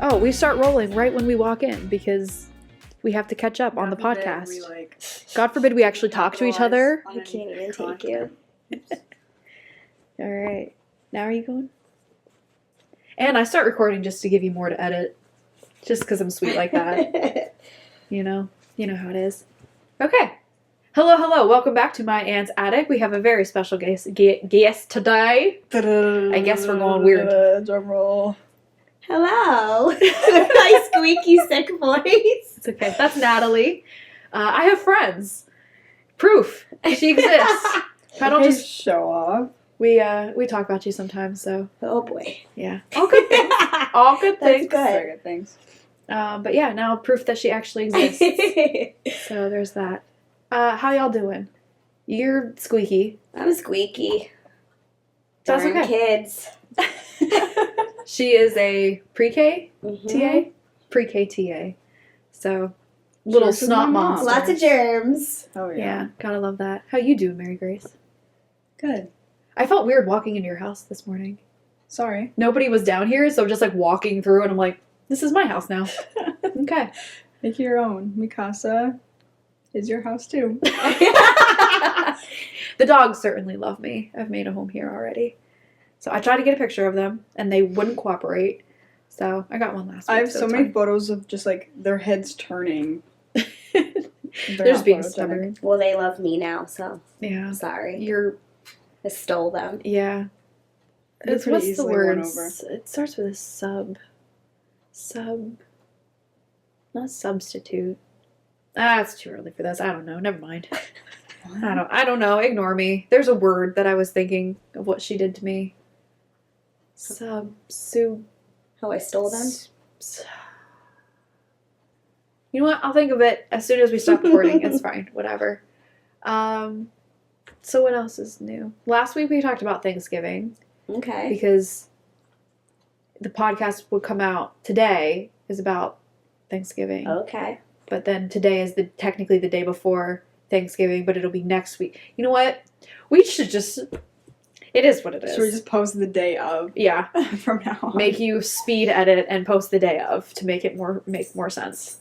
Oh, we start rolling right when we walk in because we have to catch up on the podcast. God forbid we actually talk to each other. I can't even take you. All right. Now are you going? And I start recording just to give you more to edit. Just because I'm sweet like that. You know how it is. Okay. Hello. Welcome back to My Aunt's Attic. We have a very special guest today. I guess we're going weird. Drum roll. Hello. My squeaky sick voice. It's okay. That's Natalie. I have friends. Proof. She exists. I don't just show off. We talk about you sometimes, so. Oh boy. Yeah. All good things. All good things. That's Very good things. But yeah, now proof that she actually exists. So there's that. How y'all doing? You're squeaky. I'm squeaky. That's Darn okay. Kids. She is a pre-K Mhm. TA? Pre-K TA. So, little Works with snot my mom. monster. Lots of germs. Oh Yeah, gotta love that. How you doing, Mary Grace? Good. I felt weird walking into your house this morning. Sorry. Nobody was down here, so I'm just like walking through and I'm like, this is my house now. Okay. Make your own. Mikasa is your house too. The dogs certainly love me. I've made a home here already. So I tried to get a picture of them, and they wouldn't cooperate. So I got one last week. I have so it's many fine. photos of just like their heads turning. They're just being photogenic. stubborn. Well, they love me now, so Yeah. I'm sorry. You're, I stole them. yeah. They're It's, pretty what's the easily word? won over. It starts with a not substitute. It's too early for this. I don't know. Never mind. I don't know. Ignore me. There's a word that I was thinking of what she did to me. How I stole them? You know what? I'll think of it as soon as we stop recording. It's fine. Whatever. So what else is new? Last week we talked about Thanksgiving Okay. because the podcast would come out today is about Thanksgiving. Okay. But then today is technically the day before Thanksgiving, but it'll be next week. You know what? We should just... It is what it is. Should we just post the day of Yeah. from now on? Make you speed edit and post the day of to make more sense.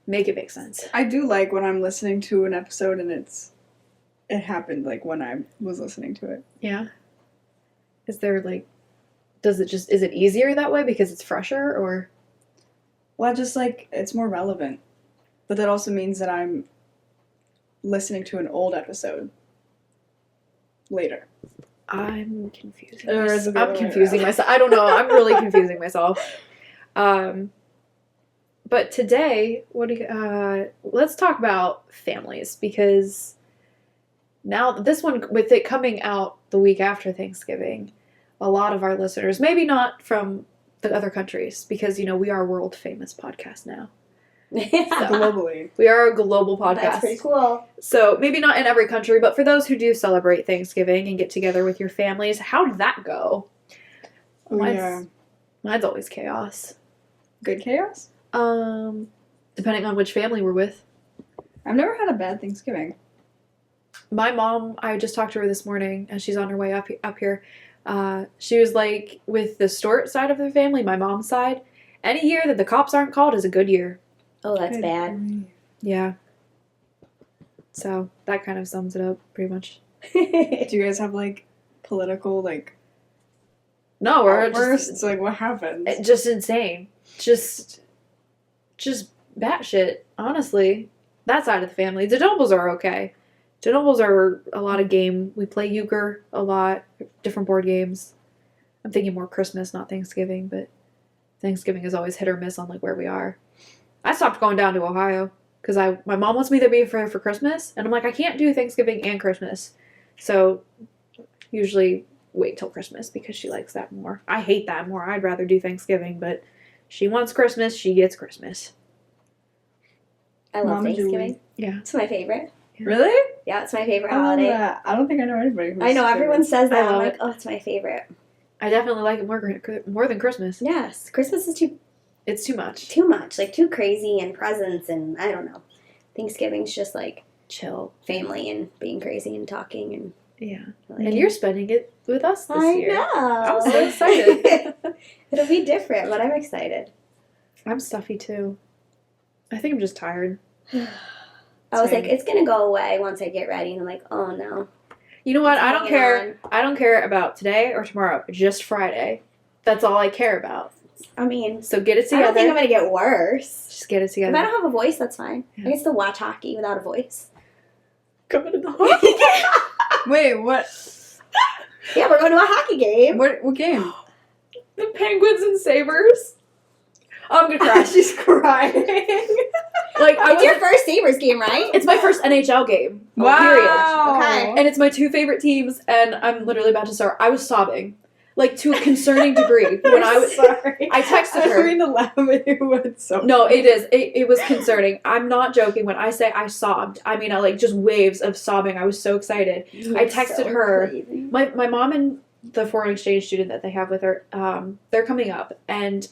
Make it make sense. I do like when I'm listening to an episode and it happened like when I was listening to it. Yeah. Is there is it easier that way because it's fresher or? Well, just like it's more relevant. But that also means that I'm listening to an old episode later. I'm confusing. Or is it the I'm other way confusing around? myself. I don't know. I'm really confusing myself. But today, let's talk about families because now this one, with it coming out the week after Thanksgiving, a lot of our listeners, maybe not from the other countries, because we are a world famous podcast now. Globally. We are a global podcast. That's pretty cool. So maybe not in every country, but for those who do celebrate Thanksgiving and get together with your families, how did that go? Oh, yeah. Mine's always chaos. Good chaos? Depending on which family we're with. I've never had a bad Thanksgiving. My mom, I just talked to her this morning as she's on her way up here. She was like, with the Stewart side of the family, my mom's side, any year that the cops aren't called is a good year. Oh, that's Good bad. grief. Yeah. So that kind of sums it up pretty much. Do you guys have like political No, we're outbursts? just, Like what happens? just insane. Just batshit, honestly. That side of the family. The Nobles are okay. The Nobles are a lot of game. We play euchre a lot, different board games. I'm thinking more Christmas, not Thanksgiving, but Thanksgiving is always hit or miss on where we are. I stopped going down to Ohio because my mom wants me to be for Christmas, and I'm like, I can't do Thanksgiving and Christmas. So usually wait till Christmas because she likes that more. I hate that more. I'd rather do Thanksgiving, but she wants Christmas, she gets Christmas. I love Mama Julie. Thanksgiving. Yeah. It's my favorite. Really? Yeah, it's my favorite I love holiday. that. I don't think I know anybody who's I know, everyone says I that. I'm love like, it. oh, it's my favorite. I definitely like it more than Christmas. Yes, Christmas is It's too much. too much, too crazy and presents and I don't know. Thanksgiving's just Chill. family and being crazy and talking and Yeah. I like And it. you're spending it with us this I year. know. I'm so excited. It'll be different, but I'm excited. I'm stuffy too. I think I'm just tired. I was Same. like, it's gonna go away once I get ready, and I'm like, oh no. You know what? It's I don't hanging care. I don't care about today or tomorrow. Just Friday. That's all I care about. I mean, So get it I together. don't think I'm gonna get worse. Just get it If together. I don't have a voice, that's fine. Yeah. I can still watch hockey without a voice. Coming to the hockey. Wait, what? Yeah, we're going to a hockey game. What game? The Penguins and Sabres. I'm gonna cry. She's crying. Like I It's was. your first Sabres game, right? It's my first NHL game. Wow. Period. Okay. And it's my two favorite teams, and I'm literally about to start. I was sobbing, like to a concerning degree when I was. sorry. I texted I her. don't mean to laugh at you, but it's so. No, it is. It was concerning. I'm not joking when I say I sobbed. I mean, I like just waves of sobbing. I was so excited. I texted her. Crazy. My mom and the foreign exchange student that they have with her, they're coming up, and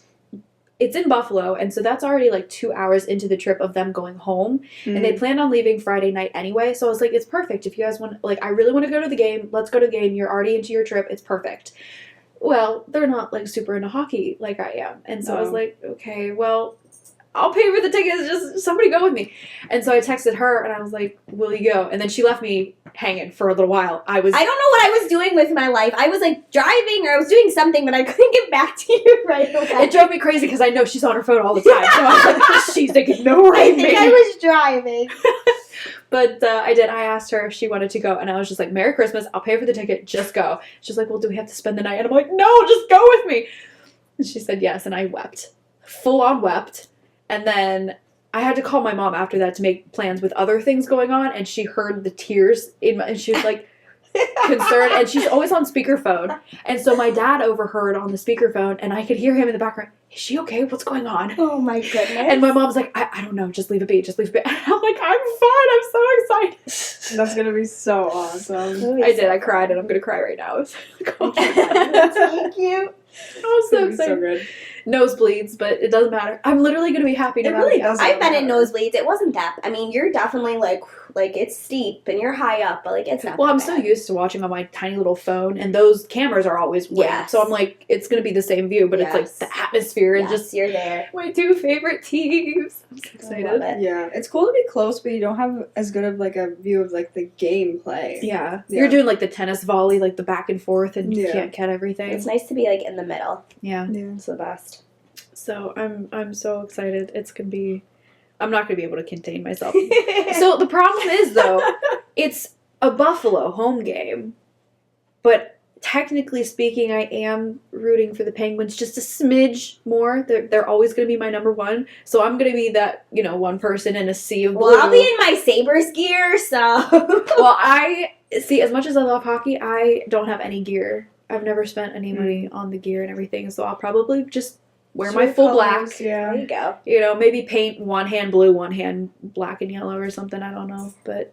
it's in Buffalo, and so that's already like 2 hours into the trip of them going home, and they planned on leaving Friday night anyway. So I was like, it's perfect if you guys want. Like, I really want to go to the game. Let's go to the game. You're already into your trip. It's perfect. Well, they're not like super into hockey like I am, and so I was No. like, okay, well, I'll pay for the tickets. Just somebody go with me. And so I texted her, and I was like, will you go? And then she left me hanging for a little while. I don't I don't know what I was doing with my life. I was like driving or I was doing something, but I couldn't get back to you right away. It drove me crazy because I know she's on her phone all the time. So I was like, she's ignoring I me. think I was driving. But I did. I asked her if she wanted to go, and I was just like, Merry Christmas. I'll pay for the ticket. Just go. She's like, well, do we have to spend the night? And I'm like, no, just go with me. And she said yes, and I wept. Full on wept. And then I had to call my mom after that to make plans with other things going on, and she heard the tears and she was like concerned, and she's always on speakerphone. And so my dad overheard on the speakerphone, and I could hear him in the background. Is she okay? What's going on? Oh my goodness. And my mom's like, I don't know, just leave it be, just leave it be. And I'm like, I'm fine, I'm so excited. That's gonna be so awesome. I did, I cried, and I'm gonna cry right now. I was like, oh my God. Thank you. I was so It's gonna be so excited. good. Nosebleeds, but it doesn't matter. I'm literally gonna be happy no It matter really what. doesn't. I've been in matter. nosebleeds. It wasn't that. I mean, you're definitely like it's steep and you're high up, but like it's not. Well, that I'm bad. so used to watching on my tiny little phone, and those cameras are always way. Yes. So I'm like, it's gonna be the same view, but Yes. it's like the atmosphere and Yes, just you're there. my two favorite teams. I'm so I excited. love it. Yeah, it's cool to be close, but you don't have as good of like a view of like the gameplay. Yeah. Yeah. You're doing like the tennis volley, like the back and forth, and you Yeah. can't get everything. It's nice to be like in the middle. Yeah. Yeah. It's the best. So I'm so excited. It's gonna be. I'm not gonna be able to contain myself. So the problem is though, it's a Buffalo home game, but technically speaking, I am rooting for the Penguins just a smidge more. They're always gonna be my number one. So I'm gonna be that one person in a sea of blue. Well, I'll be in my Sabres gear, so. Well, I see. As much as I love hockey, I don't have any gear. I've never spent any money on the gear and everything. So I'll probably just wear my Sure full colors, black. Yeah. There you go. Maybe paint one hand blue, one hand black and yellow or something. I don't know, but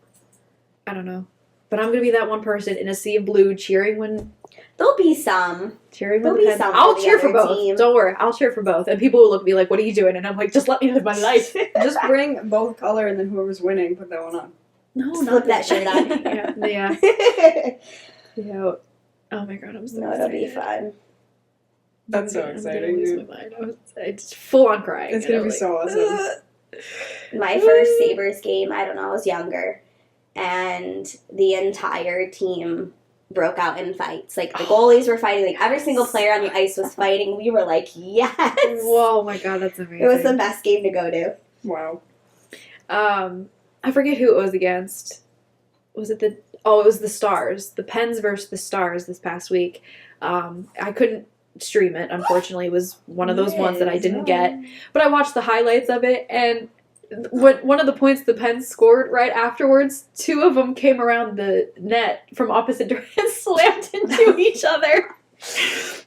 I don't know. But I'm gonna be that one person in a sea of blue cheering when There'll be some. cheering when There'll the be Pens- some I'll for the cheer for other both. team. Don't worry, I'll cheer for both. And people will look at me like, "What are you doing?" And I'm like, "Just let me live my life." Just bring both color, and then whoever's winning, put that one on. No, Flip that shirt on. yeah. Yeah. Oh my god, I'm so No, it'll excited. be fun. That's so I'm gonna exciting, lose dude. my mind. It's full on crying. It's and gonna I'm be like, so awesome. My first Sabres game, I don't know, I was younger. And the entire team broke out in fights. Like, the goalies were fighting. Like, every single player on the ice was fighting. We were like, yes! Whoa, my god, that's amazing. It was the best game to go to. Wow. I forget who it was against. Was it it was the Stars. The Pens versus the Stars this past week. I couldn't stream it, unfortunately. It was one of those ones that I didn't get. But I watched the highlights of it, and one of the points the Pens scored right afterwards, two of them came around the net from opposite directions and slammed into each other.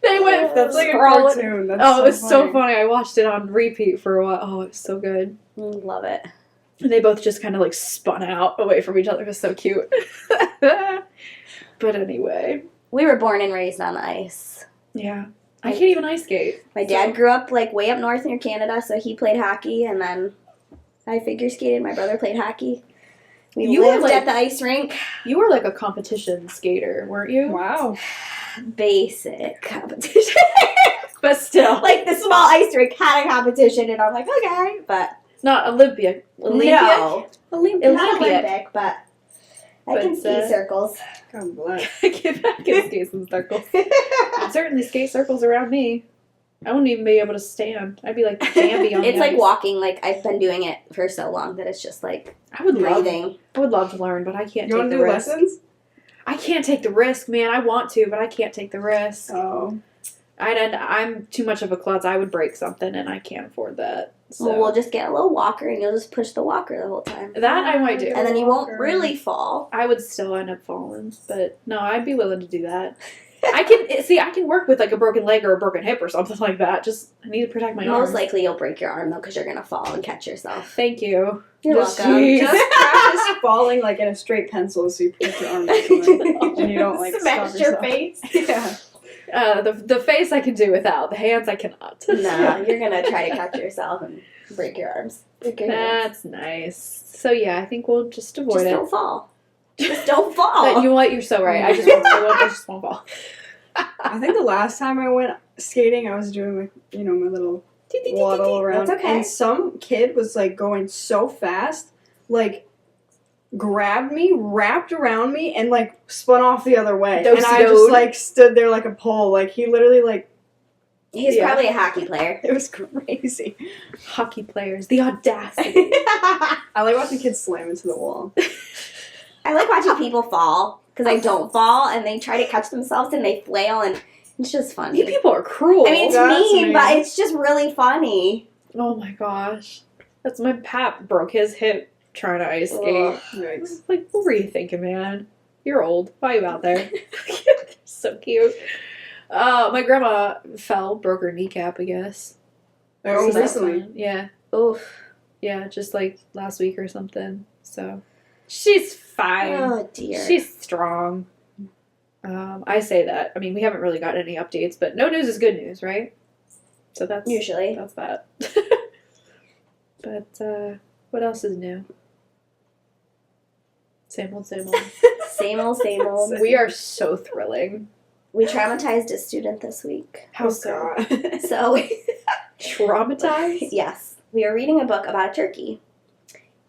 They went That's like a sprawling. cartoon. That's Oh, it was so funny. funny. I watched it on repeat for a while. Oh, it was so good. Love it. And they both just kind of like spun out away from each other. It was so cute. But anyway, We were born and raised on the ice. yeah. I can't even ice skate. My dad grew up like way up north near Canada, so he played hockey, and then I figure skated. My brother played hockey. We You were, lived like- at the ice rink. You were like a competition skater, weren't you? Wow. Basic competition. But still. Like, this small ice rink had a competition, and I'm like, okay, but Not Olympia. Olympia? no, Olympic. not Olympic. Olympic, but I But, can ski circles. God bless. I can skate some circles. Certainly skate circles around me. I wouldn't even be able to stand. I'd be like Bambi on It's the like ice. walking. Like I've been doing it for so long that it's just like I would love. breathing. I would love to learn, but I can't You take want the to do risk. lessons? I can't take the risk, man. I want to, but I can't take the risk. Oh. I'm too much of a klutz. I would break something, and I can't afford that. So Well, we'll just get a little walker, and you'll just push the walker the whole time, that I might do. and then you won't Walker. really fall. I would still end up falling, but no, I'd be willing to do that. I can see. I can work with like a broken leg or a broken hip or something like that. Just I need to protect my Most arm. likely, you'll break your arm though, because you're gonna fall and catch yourself. Thank you. You're Just, welcome. just practice falling like in a straight pencil so you put your arm somewhere and you don't like smash stop your yourself. face. Yeah. The face I can do without. The hands I cannot. No, you're gonna try to catch yourself and break your arms. Break your hands. That's nice. So yeah, I think we'll just avoid Just it. don't fall. Just don't fall. But you know what? You're so right. I just won't fall. I think the last time I went skating, I was doing like, my little waddle around. That's okay. And some kid was like going so fast, like grabbed me, wrapped around me, and like spun off the other way. And I Do-si-doed. just like stood there like a pole. Like he literally like, He's Yeah. probably a hockey player. it was crazy. Hockey players, the audacity. I I like watching kids slam into the wall. like watching people fall because I don't fall and they try to catch themselves and they flail and it's just funny. You people are cruel. I mean, it's That's mean, mean. but it's just really funny. oh my gosh, that's my pap broke his hip trying to ice skate. Ugh. Yikes. Like, what were you thinking, man? You're old. Why are you out there? So cute. My grandma fell, broke her kneecap, I guess. Oh, So that's recently. fine. Yeah. Oof. Yeah, just like last week or something. So she's fine. Oh dear. She's strong. I say that. I mean, we haven't really gotten any updates, but no news is good news, right? So that's Usually. that's that. But what else is new? Same old, same old. Same old, same old. We are so thrilling. We traumatized a student this week. How Oh, so? God. So, Traumatized? yes, we are reading a book about a turkey.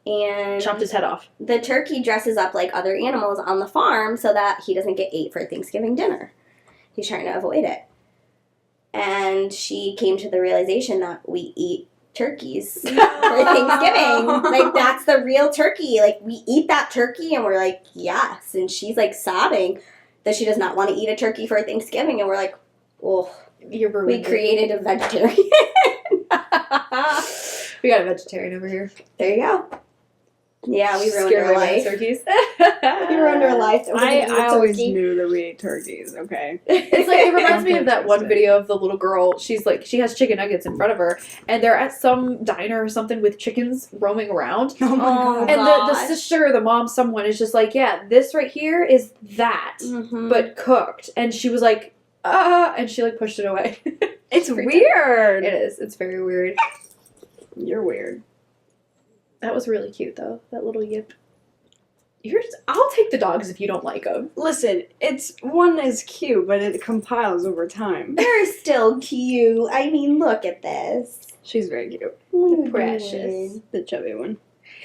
And Chopped his head off. the turkey dresses up like other animals on the farm so that he doesn't get ate for Thanksgiving dinner. He's trying to avoid it. And she came to the realization that we eat turkeys for Thanksgiving. Like, that's the real turkey. Like, we eat that turkey, and we're like, yes. And she's, like, sobbing that she does not want to eat a turkey for Thanksgiving. And we're like, oh, You're we ruined. created a vegetarian. We got a vegetarian over here. There you go. Yeah, we ruined Scared her away by life. turkeys. We ruined her life. It was I a always turkey. knew that we ate turkeys, okay? It's like it reminds me of that one Interesting. video of the little girl. She's like she has chicken nuggets in front of her, and they're at some diner or something with chickens roaming around. Oh my Oh, god. And the gosh. sister or the mom, someone is just like, yeah, this right here is that, Mhm. but cooked. And she was like, and she like pushed it away. It's Freaked out. weird. It is. It's very weird. You're weird. That was really cute though. That little yip. I'll take the dogs if you don't like them. Listen, one is cute, but it compiles over time. They're still cute. I mean, look at this. She's very cute. Precious. The chubby one.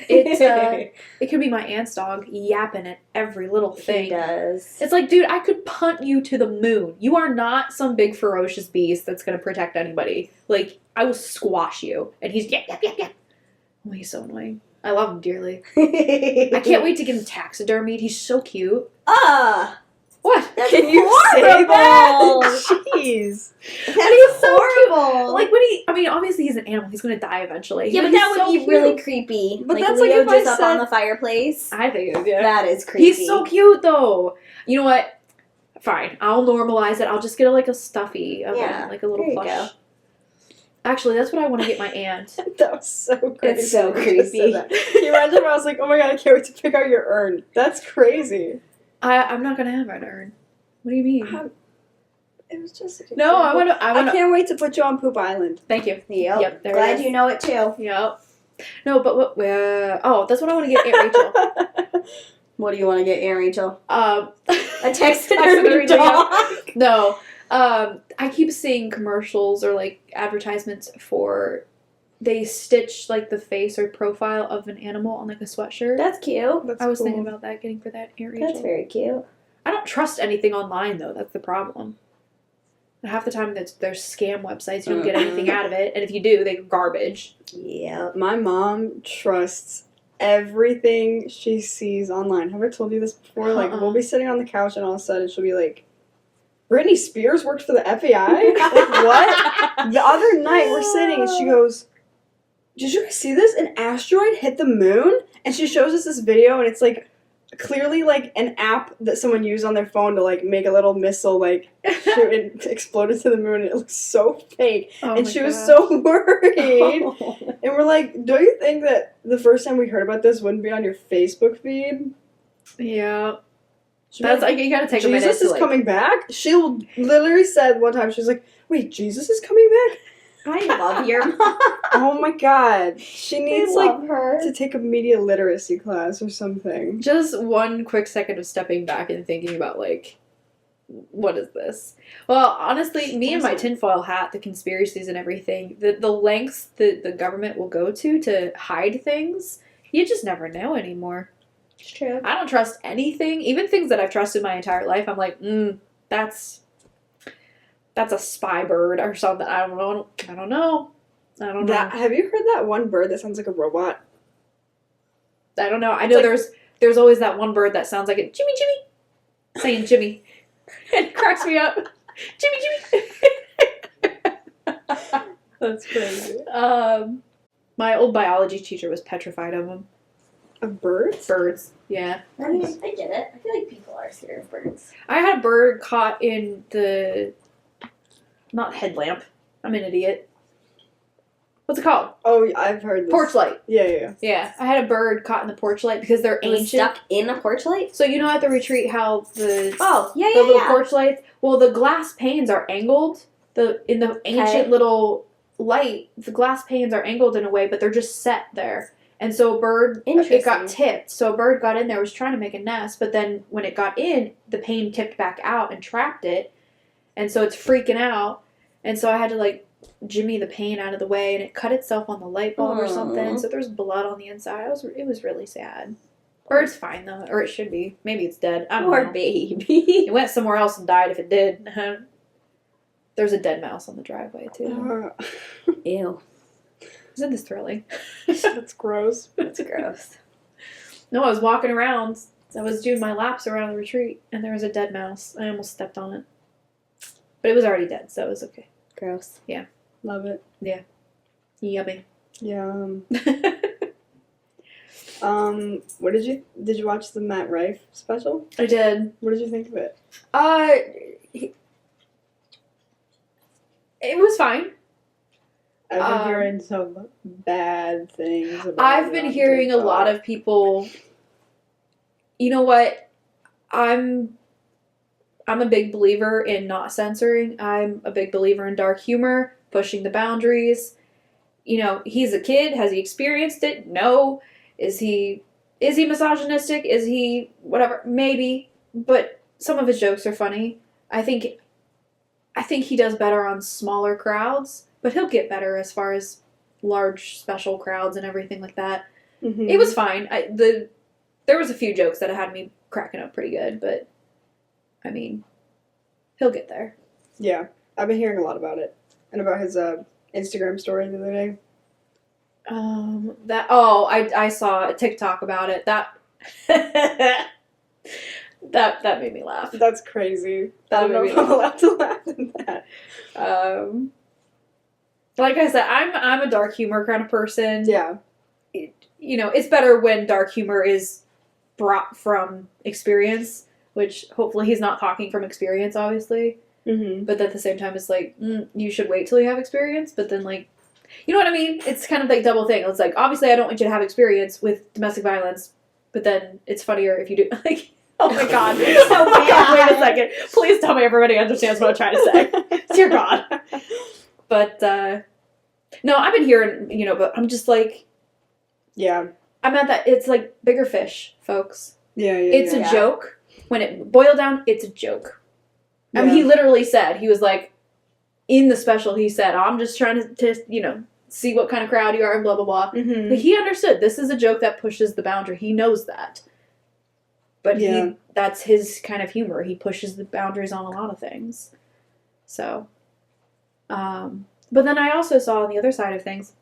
It could be my aunt's dog yapping at every little He thing. does. It's like, dude, I could punt you to the moon. You are not some big ferocious beast that's gonna protect anybody. Like, I will squash you. And he's yap yap yap yap. Oh, he's so annoying. I love him dearly. I can't wait to get him taxidermied. He's so cute. Ah, What? that's Can you horrible. say that? Jeez. That's He's so horrible. Like when obviously he's an animal. He's gonna die eventually. yeah, but he's that would so be cute. really creepy. But like that's Leo like if I just up on said- the fireplace. I think it is. Yeah. That is creepy. He's so cute though. You know what? Fine. I'll normalize it. I'll just get like a stuffy of Yeah, him, like a little there you plush. go. Actually, that's what I want to get my aunt. That was so crazy. It's so when you just said creepy. that. Can you imagine if I was like, oh my god, I can't wait to pick out your urn. That's crazy. I'm not gonna have an urn. What do you mean? It was just an No, I example. want to. I want I to. can't wait to put you on Poop Island. Thank you. Yep. Yep, there it Glad is. you know it too. Yep. No, but what? Oh, that's what I want to get Aunt Rachel. What do you want to get, Aunt Rachel? A A taxidermy dog. No, I keep seeing commercials or like advertisements for they stitch like the face or profile of an animal on like a sweatshirt. That's cute. That's I was cool. thinking about that, getting for that Aunt Rachel. That's very cute. I don't trust anything online though. That's the problem. Half the time, there's scam websites. You don't get anything out of it, and if you do, they're garbage. Yeah. My mom trusts everything she sees online. Have I told you this before? Like, Uh-uh. we'll be sitting on the couch and all of a sudden she'll be like, Britney Spears worked for the FBI? Like, what? The other night we're sitting and she goes, did you guys see this? An asteroid hit the moon? And she shows us this video and it's like clearly like an app that someone used on their phone to like make a little missile like shoot and explode into the moon. It looks so fake. Oh And my she was gosh. so worried. And we're like, don't you think that the first time we heard about this wouldn't be on your Facebook feed? Yeah, She'd be that's like, like you gotta take a minute Jesus to is like. coming back? She literally said one time, she was like, wait, Jesus is coming back? I love your mom. Oh my god. She needs I like love her. to take a media literacy class or something. Just one quick second of stepping back and thinking about like, what is this? Well, honestly, me and my tinfoil hat, the conspiracies and everything, the lengths that the government will go to hide things, you just never know anymore. It's true. I don't trust anything, even things that I've trusted my entire life. I'm like, that's a spy bird or something. I don't know. I don't know. Have you heard that one bird that sounds like a robot? I don't know. I know like- there's always that one bird that sounds like a Jimmy Jimmy, saying Jimmy. It cracks me up. Jimmy Jimmy. That's crazy. My old biology teacher was petrified of them. Of birds? Birds. Yeah. I mean, I get it. I feel like people are scared of birds. I had a bird caught in the not headlamp. I'm an idiot. What's it called? Oh, I've heard this. Porch light. Yeah. Yeah, I had a bird caught in the porch light because they're It was ancient. stuck in a porch light? So you know at the retreat how the Oh, yeah, the little yeah. porch lights. Well, the glass panes are angled. In the ancient little light, the glass panes are angled in a way, but they're just set there. And so a bird, it got Interesting. tipped. So a bird got in there, was trying to make a nest, but then when it got in, the pane tipped back out and trapped it. And so it's freaking out. And so I had to like jimmy the pane out of the way, and it cut itself on the light bulb or something. Aw. So there's blood on the inside. It was really sad. Bird's fine though, or it should be. Maybe it's dead. I don't Poor know. baby. It went somewhere else and died if it did. There's a dead mouse on the driveway too. Ew. Isn't this thrilling? That's gross. That's gross. No, I was walking around. I was doing my laps around the retreat, and there was a dead mouse. I almost stepped on it, but it was already dead, so it was okay. Gross. Love it. Yummy. Yeah. What did you watch the Matt Rife special? I did. What did you think of it? It was fine. I've Um, been hearing some bad things about I've it been on hearing a TikTok. lot of people. You know what? I'm a big believer in not censoring. I'm a big believer in dark humor, pushing the boundaries. You know, he's a kid. Has he experienced it? No. Is he misogynistic? Is he whatever? Maybe. But some of his jokes are funny. I think he does better on smaller crowds, but he'll get better as far as large special crowds and everything like that. Mhm. It was fine. There was a few jokes that had me cracking up pretty good, but I mean, he'll get there. Yeah, I've been hearing a lot about it and about his Instagram story the other day. I saw a TikTok about it. That that made me laugh. That's crazy. That I don't know made if me I'm allowed to laugh at that. Like I said, I'm a dark humor kind of person. Yeah. You know, it's better when dark humor is brought from experience, which hopefully he's not talking from experience, obviously. Mm-hmm. But at the same time, it's like, you should wait till you have experience, but then, like, you know what I mean? It's kind of like double thing. It's like, obviously, I don't want you to have experience with domestic violence, but then it's funnier if you do. Like, oh my God. So bad. Wait a second. Please tell me everybody understands what I'm trying to say. Dear God. But, no, I've been hearing, you know, but I'm just like, Yeah. I'm at that, it's like bigger fish, folks. Yeah. It's yeah. a joke. When it boiled down, it's a joke. I mean, Yeah. he literally said, he was like, in the special, he said, I'm just trying to see what kind of crowd you are and blah, blah, blah. Mm-hmm. Like, he understood. This is a joke that pushes the boundary. He knows that. But Yeah. that's his kind of humor. He pushes the boundaries on a lot of things. So, but then I also saw on the other side of things,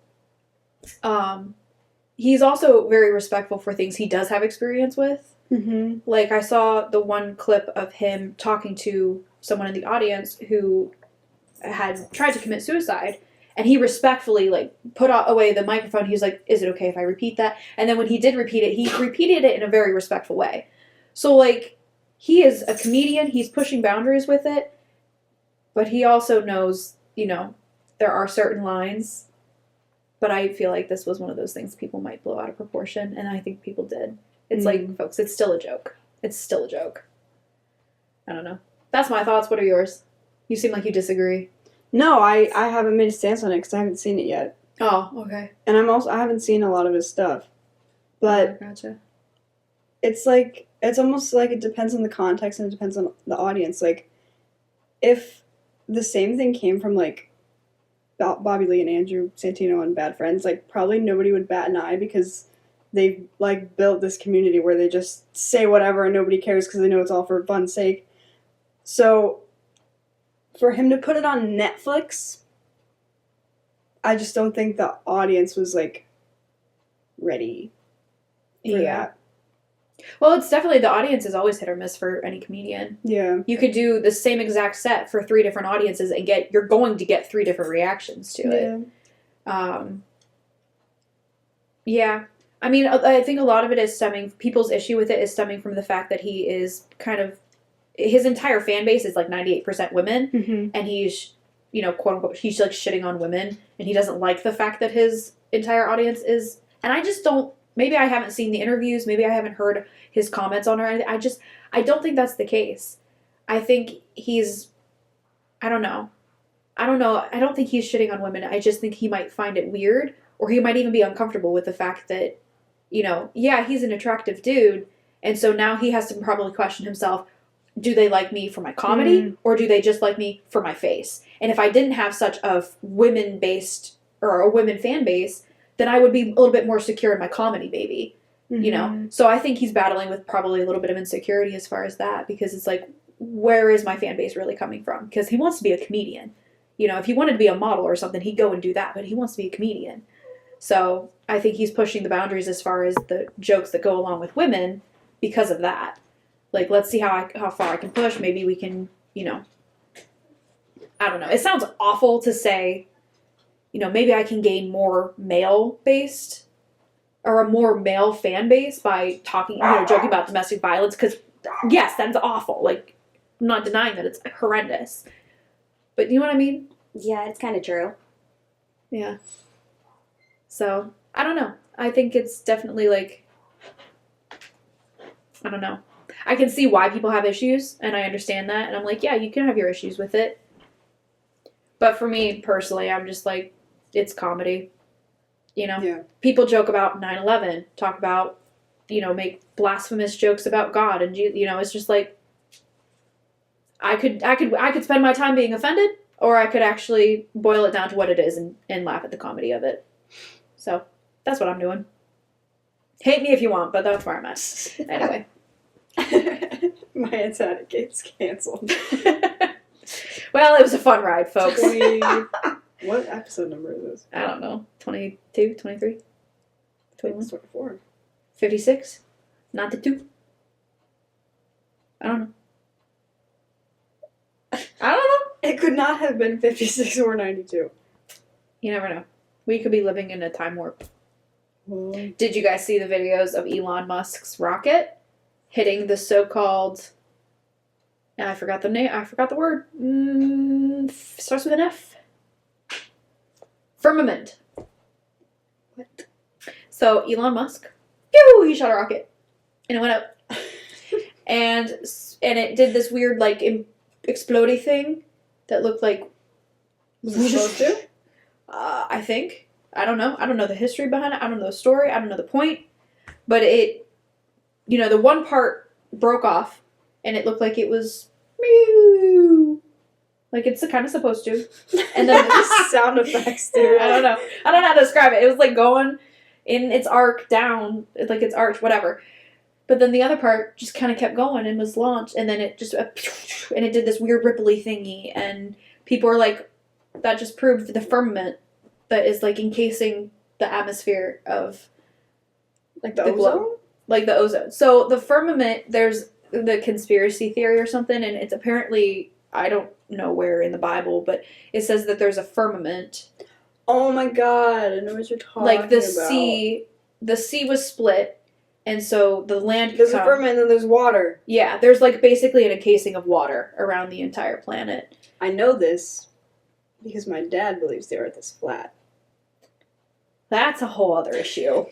he's also very respectful for things he does have experience with. Mm-hmm. Like, I saw the one clip of him talking to someone in the audience who had tried to commit suicide, and he respectfully, like, put away the microphone. He was like, is it okay if I repeat that? And then when he did repeat it, he repeated it in a very respectful way. So, like, he is a comedian. He's pushing boundaries with it, but he also knows, there are certain lines. But I feel like this was one of those things people might blow out of proportion, and I think people did. It's like, folks, it's still a joke. It's still a joke. I don't know. That's my thoughts. What are yours? You seem like you disagree. No, I haven't made a stance on it because I haven't seen it yet, Oh, okay. and I haven't seen a lot of his stuff, but Gotcha. it's like it's almost like it depends on the context and it depends on the audience. Like, if the same thing came from like Bobby Lee and Andrew Santino and Bad Friends, like, probably nobody would bat an eye because they've like built this community where they just say whatever and nobody cares because they know it's all for fun's sake. So for him to put it on Netflix, I just don't think the audience was like ready for that. Well, it's definitely, the audience is always hit or miss for any comedian. Yeah. You could do the same exact set for 3 different audiences and you're going to get 3 different reactions to it. Yeah. I mean, I think a lot of it is people's issue with it is stemming from the fact that he is kind of, his entire fan base is like 98% women, Mm-hmm. and he's, quote unquote, he's like shitting on women, and he doesn't like the fact that his entire audience is, and I just don't, maybe I haven't seen the interviews, maybe I haven't heard his comments on her, anything. I don't think that's the case. I think I don't know. I don't think he's shitting on women. I just think he might find it weird, or he might even be uncomfortable with the fact that, yeah, he's an attractive dude, and so now he has to probably question himself, do they like me for my comedy, or do they just like me for my face? And if I didn't have such a women-based, or a women fan base, then I would be a little bit more secure in my comedy, maybe. Mm-hmm. So I think he's battling with probably a little bit of insecurity as far as that, because it's like, where is my fan base really coming from? Because he wants to be a comedian. If he wanted to be a model or something, he'd go and do that, but he wants to be a comedian. So I think he's pushing the boundaries as far as the jokes that go along with women because of that. Like, let's see how far I can push. Maybe we can, I don't know. It sounds awful to say, maybe I can gain more male-based or a more male fan base by talking, joking about domestic violence. Because, yes, that's awful. Like, I'm not denying that it's horrendous. But you know what I mean? Yeah, it's kind of true. Yeah. So, I don't know. I think it's definitely like, I don't know. I can see why people have issues, and I understand that. And I'm like, yeah, you can have your issues with it. But for me, personally, I'm just like, it's comedy. Yeah. People joke about 9/11, talk about, make blasphemous jokes about God. And, it's just like, I could spend my time being offended, or I could actually boil it down to what it is and laugh at the comedy of it. So that's what I'm doing. Hate me if you want, but that's where I'm at. Anyway. My antenna gets canceled. Well, it was a fun ride, folks. What episode number is this? I don't know. 22, 23? 21? 24. 56? Not the 2? I don't know. I don't know. It could not have been 56 or 92. You never know. We could be living in a time warp. Well, Did you guys see the videos of Elon Musk's rocket hitting the so-called... I forgot the name. I forgot the word. Starts with an F. Firmament. What? So Elon Musk, pew, he shot a rocket, and it went up, and it did this weird like explodey thing that looked like. Was it supposed to? I think. I don't know. I don't know the history behind it. I don't know the story. I don't know the point. But it, the one part broke off, and it looked like it was mew, like it's kind of supposed to. And then sound effects, dude. I don't know how to describe it. It was like going in its arc down, like its arch, whatever. But then the other part just kind of kept going and was launched, and then it just and it did this weird ripply thingy, and people are like, that just proved the firmament that is like encasing the atmosphere of Like the the ozone? globe. Like the ozone. So the firmament, there's the conspiracy theory or something, and it's apparently, I don't know where in the Bible, but it says that there's a firmament. Oh my god, I know what you're talking Like the about. the sea was split, and so the land could There's a come. firmament and then there's water. Yeah, there's like basically an encasing of water around the entire planet. I know this because my dad believes the earth is flat. That's a whole other issue.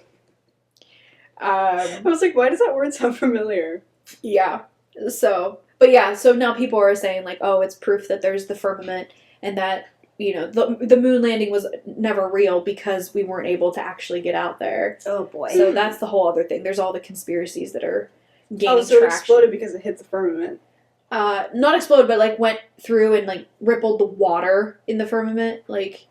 I was like, why does that word sound familiar? Yeah. So, but yeah, so now people are saying like, oh, it's proof that there's the firmament and that, you know, the moon landing was never real because we weren't able to actually get out there. Oh boy. So that's the whole other thing. There's all the conspiracies that are gaining Oh, so it traction. exploded because it hit the firmament. Not exploded, but like went through and like rippled the water in the firmament. Like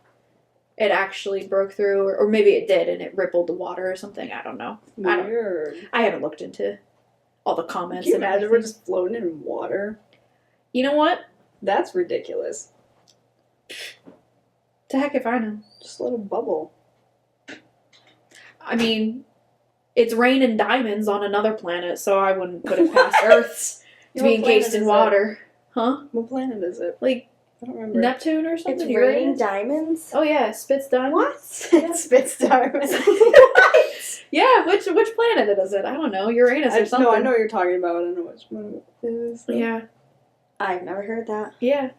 it actually broke through, or maybe it did and it rippled the water or something. I don't know. Weird. I haven't looked into all the comments. Can you and imagine everything. we're just floating in water? You know what? That's ridiculous. The heck if I know. Just a little bubble. I mean, it's raining diamonds on another planet, so I wouldn't put it past Earth to be What planet encased in is it? water. Huh? What planet is it? Like I don't remember. Neptune or it's something? raining Uranus? diamonds. Oh yeah, it spits diamonds. What? It spits diamonds. Yeah, which planet is it? I don't know. Uranus or something. No, I know what you're talking about. I don't know which one it is. Yeah, I've never heard that. yeah.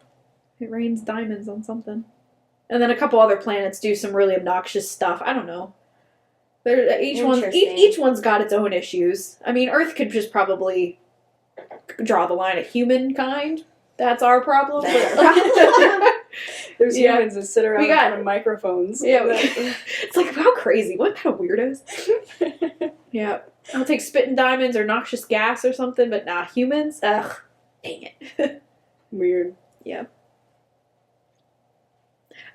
It rains diamonds on something. And then a couple other planets do some really obnoxious stuff. I don't know. Interesting. Each one's got its own issues. I mean, Earth could just probably draw the line at humankind. That's our problem. That's There's Yeah. humans that sit around We got- in front of microphones. Yeah, it's like, how crazy. What kind of weirdos? Yeah. I'll take spitting diamonds or noxious gas or something, but nah, humans? Ugh. Dang it. Weird.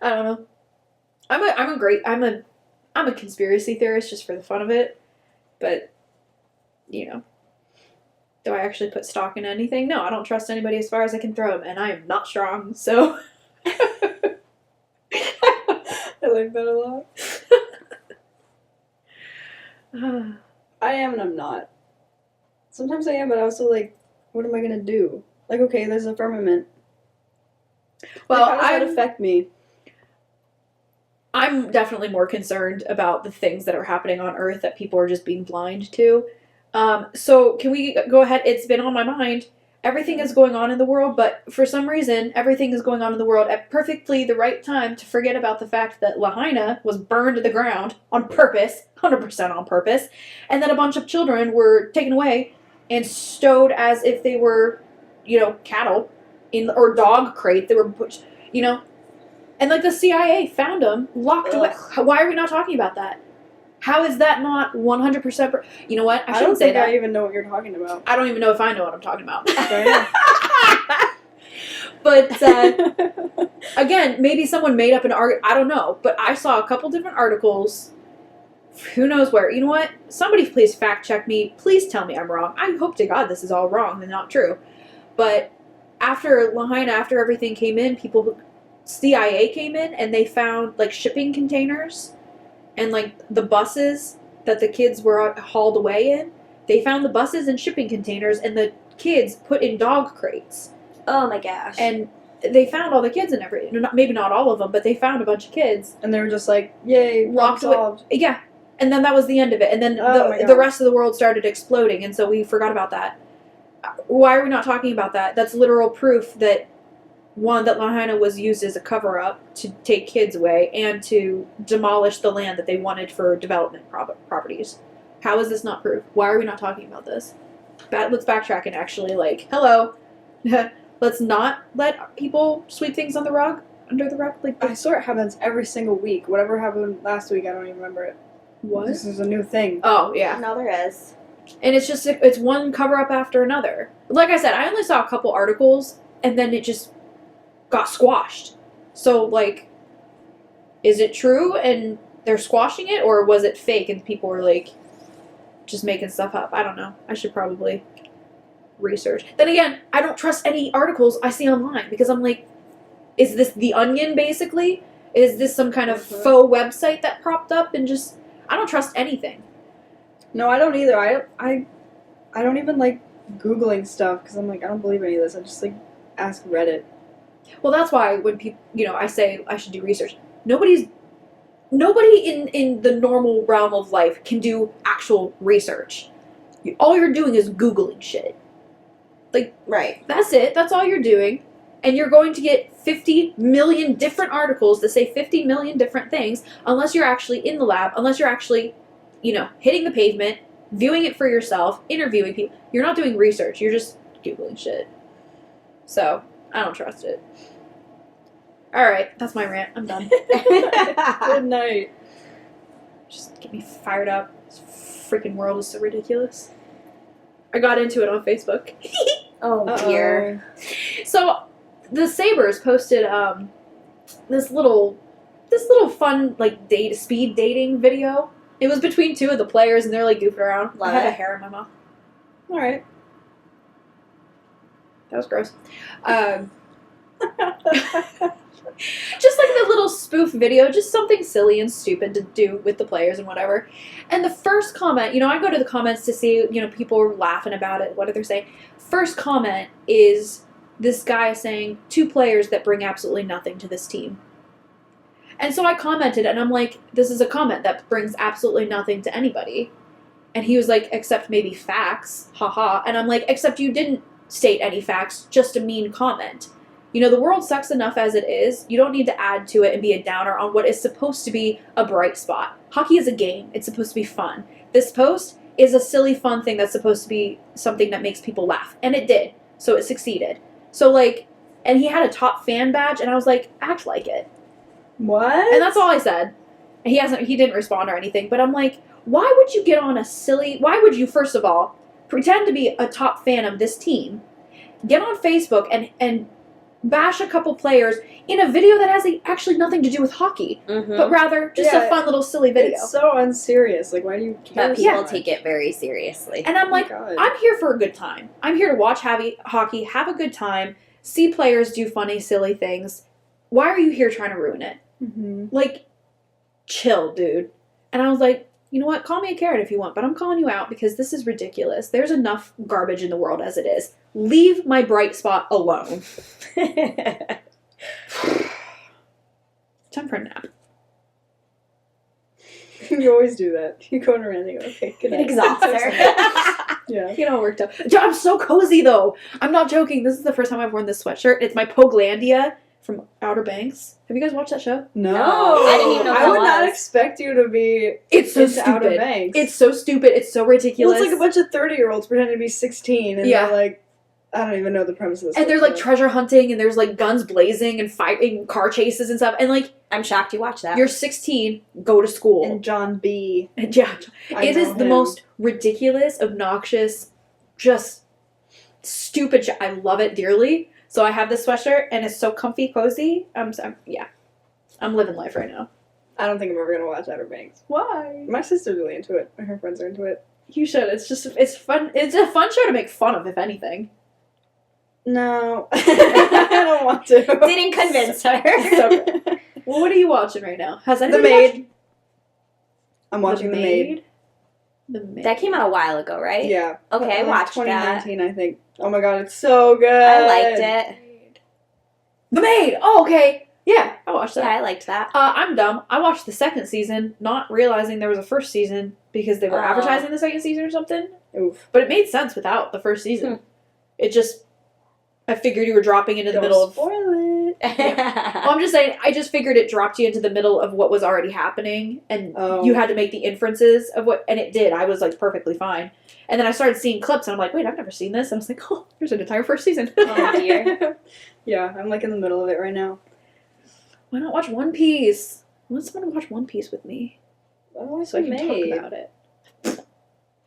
I don't know. I'm a conspiracy theorist just for the fun of it. But, you know. Do I actually put stock in anything? No, I don't trust anybody as far as I can throw them, and I am not strong, so. I like that a lot. I am and I'm not. Sometimes I am, but I also like, what am I gonna do? Like, okay, there's a firmament. Well, Like, how does that affect me? I'm definitely more concerned about the things that are happening on Earth that people are just being blind to. So can we go ahead? It's been on my mind. Everything is going on in the world, but for some reason, everything is going on in the world at perfectly the right time to forget about the fact that Lahaina was burned to the ground on purpose, 100% on purpose, and that a bunch of children were taken away and stowed as if they were, you know, cattle or dog crate. They were, you know, and like the CIA found them locked away. Why are we not talking about that? How is that not 100%? You know what? I I don't shouldn't say think that. I even know what you're talking about. I don't even know if I know what I'm talking about. Fair enough. But again, maybe someone made up an article. I don't know. But I saw a couple different articles. Who knows where? You know what? Somebody please fact check me. Please tell me I'm wrong. I hope to God this is all wrong and not true. But after Lahaina, after everything came in, CIA came in and they found like shipping containers and like the buses that the kids were hauled away in. They found the buses and shipping containers and the kids put in dog crates. Oh my gosh. And they found all the kids and everything. Maybe not all of them, but they found a bunch of kids. And they were just like, yay, Locked problem away. solved. Yeah. And then that was the end of it. And then Oh my the God. rest of the world started exploding, and so we forgot about that. Why are we not talking about that? That's literal proof that, one, that Lahaina was used as a cover-up to take kids away and to demolish the land that they wanted for development properties. How is this not proof? Why are we not talking about this? Let's backtrack and actually, like, hello. Let's not let people sweep things under the rug. Like, I swear it happens every single week. Whatever happened last week, I don't even remember it. what? This is a new thing. Oh, yeah. No, there is. And it's one cover up after another. Like I said, I only saw a couple articles, and then it just got squashed. So, like, is it true and they're squashing it, or was it fake and people were, like, just making stuff up? I don't know. I should probably research. Then again, I don't trust any articles I see online because I'm like, is this The Onion, basically? Is this some kind of faux website that propped up and just... I don't trust anything. No, I don't either. I don't even like Googling stuff because I'm like, I don't believe any of this. I just like ask Reddit. Well, that's why when people, I say I should do research. Nobody in the normal realm of life can do actual research. All you're doing is Googling shit. Like, Right. that's it. That's all you're doing. And you're going to get 50 million different articles that say 50 million different things unless you're actually in the lab, unless you're actually, hitting the pavement, viewing it for yourself, interviewing people. You're not doing research. You're just Googling shit. So, I don't trust it. Alright, that's my rant. I'm done. Good night. Just get me fired up. This freaking world is so ridiculous. I got into it on Facebook. Oh dear. So, the Sabres posted this little fun speed dating video. It was between two of the players, and they're like goofing around. Love I have it. a hair in my mouth. All right. That was gross. Just like the little spoof video, just something silly and stupid to do with the players and whatever. And the first comment, I go to the comments to see, people are laughing about it. What are they saying? First comment is this guy saying 2 players that bring absolutely nothing to this team. And so I commented, and I'm like, this is a comment that brings absolutely nothing to anybody. And he was like, except maybe facts, haha. And I'm like, except you didn't state any facts, just a mean comment. The world sucks enough as it is. You don't need to add to it and be a downer on what is supposed to be a bright spot. Hockey is a game. It's supposed to be fun. This post is a silly, fun thing that's supposed to be something that makes people laugh. And it did. So it succeeded. So, and he had a top fan badge, and I was like, act like it. What? And that's all I said. He didn't respond or anything, but I'm like, why would you get on why would you, first of all, pretend to be a top fan of this team, get on Facebook and bash a couple players in a video that has actually nothing to do with hockey, but rather just a fun little silly video. It's so unserious. Like, why do you care? But so people much? take it very seriously. And I'm like, God. I'm here for a good time. I'm here to watch hockey, have a good time, see players do funny, silly things. Why are you here trying to ruin it? Mhm. Like, chill, dude. And I was like, you know what? Call me a carrot if you want, but I'm calling you out because this is ridiculous. There's enough garbage in the world as it is. Leave my bright spot alone. Time for a nap. You always do that. You go on a rant and go, okay, good It night. exhausts her. Yeah. Get all worked up. I'm so cozy, though. I'm not joking. This is the first time I've worn this sweatshirt. It's my Poglandia from Outer Banks. Have you guys watched that show? No. I didn't even know I that would not was. expect you to be It's so into Outer stupid. Banks. It's so stupid. It's so ridiculous. Well, it's like a bunch of 30-year-olds pretending to be 16, and Yeah. they're like, I don't even know the premise of this. and there's like treasure hunting, and there's like guns blazing and fighting, car chases and stuff. And like, I'm shocked you watched that. you're 16, go to school. And John B. Yeah, I it is know the him. most ridiculous, obnoxious, just stupid shit. I love it dearly. So I have this sweatshirt, and it's so comfy, cozy. I'm living life right now. I don't think I'm ever gonna watch Outer Banks. Why? My sister's really into it. Her friends are into it. You should. It's fun. It's a fun show to make fun of, if anything. No, I don't want to. Didn't convince her. So good. Well, what are you watching right now? Has The anybody Maid. I'm watched watching The Maid. The Maid. That came out a while ago, right? Yeah. Okay, I Like watched that. 2019, I think. Oh my god, it's so good. I liked it. The Maid. Oh, okay. Yeah, I watched that. Yeah, I liked that. I'm dumb. I watched the second season, not realizing there was a first season because they were Oh. advertising the second season or something. Oof. But it made sense without the first season. It just, I figured you were dropping into the Don't middle of. spoil it. Well, I'm just saying, I just figured it dropped you into the middle of what was already happening, and Oh. you had to make the inferences of what, and it did. I was like perfectly fine. And then I started seeing clips, and I'm like, wait, I've never seen this. And I was like, oh, there's an entire first season. Oh, dear. Yeah, I'm like in the middle of it right now. Why not watch One Piece? I want someone to watch One Piece with me I want so I The can Maid. talk about it.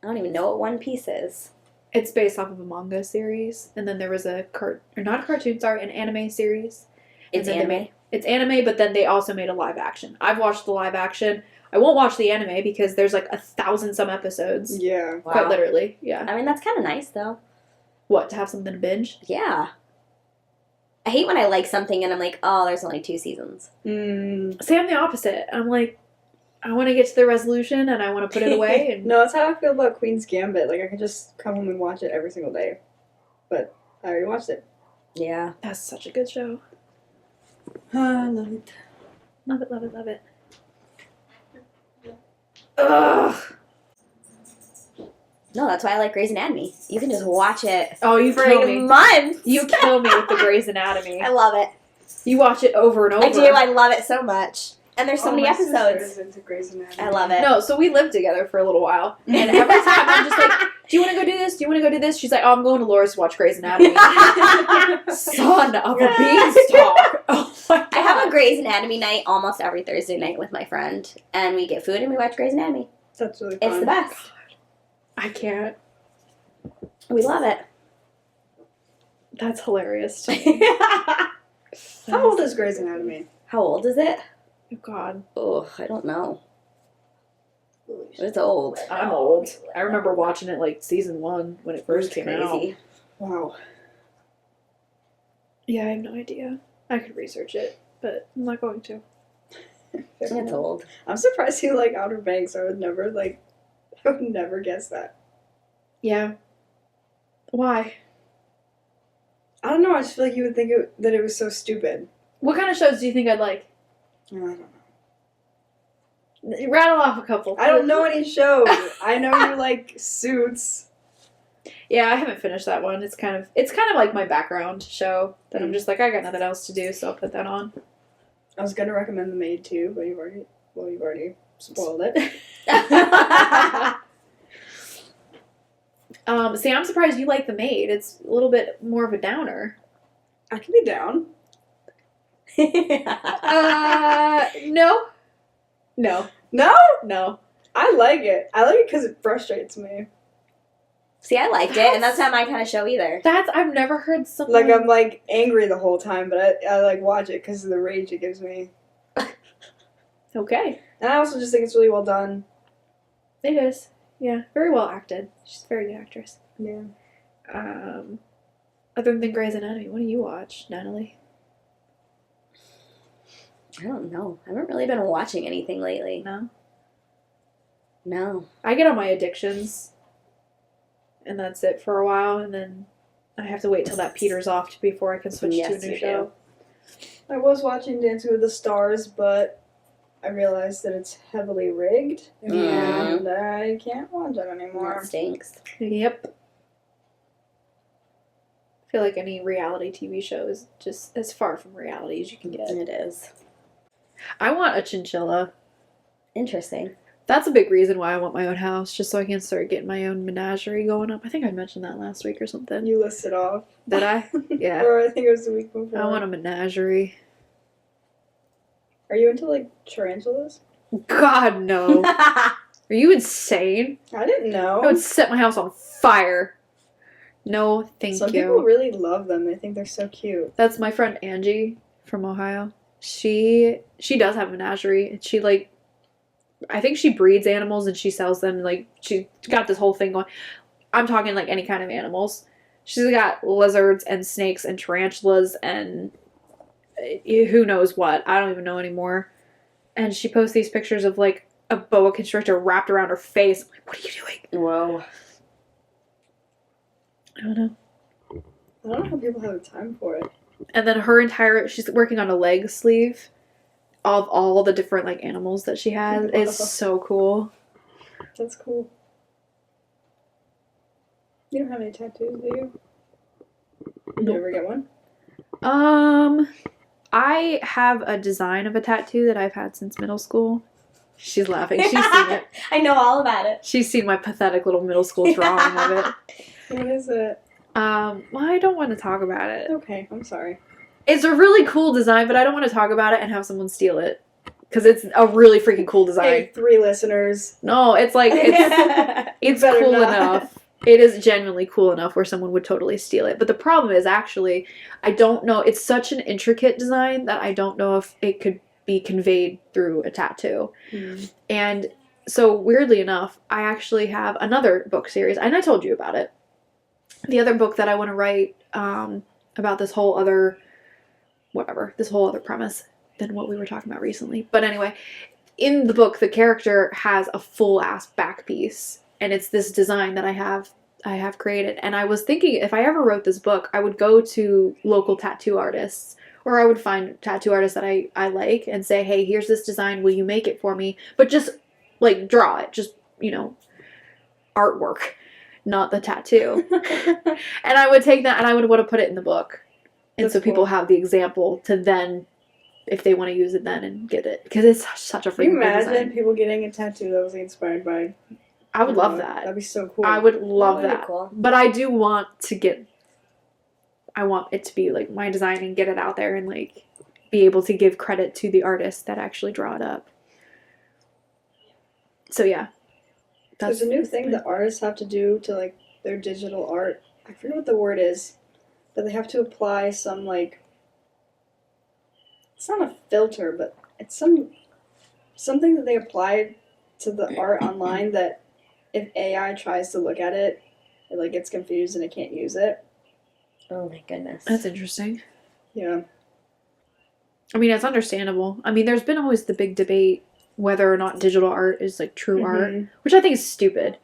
I don't even know what One Piece is. It's based off of a manga series, and then there was an anime series. It's And then they anime. It's anime, but then they also made a live action. I've watched the live action. I won't watch the anime because there's like 1,000 some episodes. Yeah. Wow. Quite literally, yeah. I mean, that's kind of nice, though. What, to have something to binge? Yeah. I hate when I like something and I'm like, oh, there's only 2 seasons. See, I'm the opposite. I'm like, I want to get to the resolution and I want to put it away. And No, that's how I feel about Queen's Gambit. Like, I could just come home and watch it every single day. But I already watched it. Yeah. that's such a good show. I love it. Love it, love it, love it. Ugh. No, that's why I like Grey's Anatomy. You can just watch it Oh, you for kill like me. months. You kill me with the Grey's Anatomy. I love it. You watch it over and over. I do. I love it so much. And there's so many my sister episodes. is into Grey's Anatomy. I love it. No, so we lived together for a little while. And every time I'm just like, do you want to go do this? Do you want to go do this? She's like, oh, I'm going to Laura's to watch Grey's Anatomy. Son of a beanstalk. Oh my God. I have a Grey's Anatomy night almost every Thursday night with my friend. And we get food and we watch Grey's Anatomy. That's really fun. It's the best. I can't. We love it. That's hilarious to me. How old is Grey's Anatomy? How old is it? Oh, God. Oh, I don't know. It's old. I'm old. I remember watching it like season 1 when it first came out. Crazy. Wow. Yeah, I have no idea. I could research it, but I'm not going to. It's old. I'm surprised you like Outer Banks. I would never guess that. Yeah. Why? I don't know. I just feel like you would think that it was so stupid. What kind of shows do you think I'd like? I don't know. Rattle off a couple. I don't know any shows. I know you like Suits. Yeah, I haven't finished that one. It's kind of like my background show that I'm just like, I got nothing else to do, so I'll put that on. I was gonna recommend The Maid too, but you've already spoiled it. See, I'm surprised you like The Maid. It's a little bit more of a downer. I can be down. No. No. No, No. I like it. I like it because it frustrates me. See, I liked it, and that's not my kind of show either. I've never heard someone... Like I'm like angry the whole time, but I like watch it because of the rage it gives me. Okay. And I also just think it's really well done. It is. Yeah. Very well acted. She's a very good actress. Yeah. Other than Grey's Anatomy, what do you watch, Natalie? I don't know. I haven't really been watching anything lately. No? No. I get on my addictions, and that's it for a while, and then I have to wait till that peters off before I can switch to a Yes, new you show. I was watching Dancing with the Stars, but I realized that it's heavily rigged, and I can't watch it anymore. That stinks. Yep. I feel like any reality TV show is just as far from reality as you can get. It is. I want a chinchilla. Interesting. That's a big reason why I want my own house, just so I can start getting my own menagerie going up. I think I mentioned that last week or something. You listed off. Did I? Yeah. Or I think it was the week before. I want a menagerie. Are you into like tarantulas? God, no. Are you insane? I didn't know. I would set my house on fire. No, thank Some you. people really love them. They think they're so cute. That's my friend Angie from Ohio. She does have a menagerie. And she like, I think she breeds animals and she sells them. Like she got this whole thing going. I'm talking like any kind of animals. She's got lizards and snakes and tarantulas and who knows what. I don't even know anymore. And she posts these pictures of like a boa constrictor wrapped around her face. I'm like, what are you doing? Whoa. I don't know. I don't know how people have the time for it. And then she's working on a leg sleeve of all the different like animals that she has. It's so cool. That's cool. You don't have any tattoos, do you? Did you ever get one? I have a design of a tattoo that I've had since middle school. She's laughing. She's seen it. I know all about it. She's seen my pathetic little middle school drawing of it. What is it? Well, I don't want to talk about it. Okay, I'm sorry. It's a really cool design, but I don't want to talk about it and have someone steal it. because it's a really freaking cool design. Hey, 3 listeners. No, it's like it's better cool not. enough. It is genuinely cool enough where someone would totally steal it. But the problem is actually, I don't know. It's such an intricate design that I don't know if it could be conveyed through a tattoo. And so weirdly enough, I actually have another book series, and I told you about it. The other book that I want to write about this whole other premise than what we were talking about recently. But anyway, in the book, the character has a full ass back piece, and it's this design that I have created. And I was thinking if I ever wrote this book, I would go to local tattoo artists, or I would find tattoo artists that I like and say, hey, here's this design, will you make it for me? But just like draw it, just, artwork, not the tattoo. And I would take that and I would want to put it in the book. And That's so people cool. have the example to then, if they want to use it then and get it. Because it's such a Can you freaking good imagine design. people getting a tattoo that was inspired by... I would love that. That'd be so cool. I would love That would be that. cool. But I do want to I want it to be like my design and get it out there and like be able to give credit to the artists that actually draw it up. So yeah. There's a new thing that artists have to do to, like, their digital art. I forget what the word is, but they have to apply some, like... It's not a filter, but it's something that they apply to the art online that if AI tries to look at it, it, like, gets confused and it can't use it. Oh my goodness. That's interesting. Yeah. I mean, it's understandable. I mean, there's been always the big debate whether or not digital art is like true art, Mhm. which I think is stupid.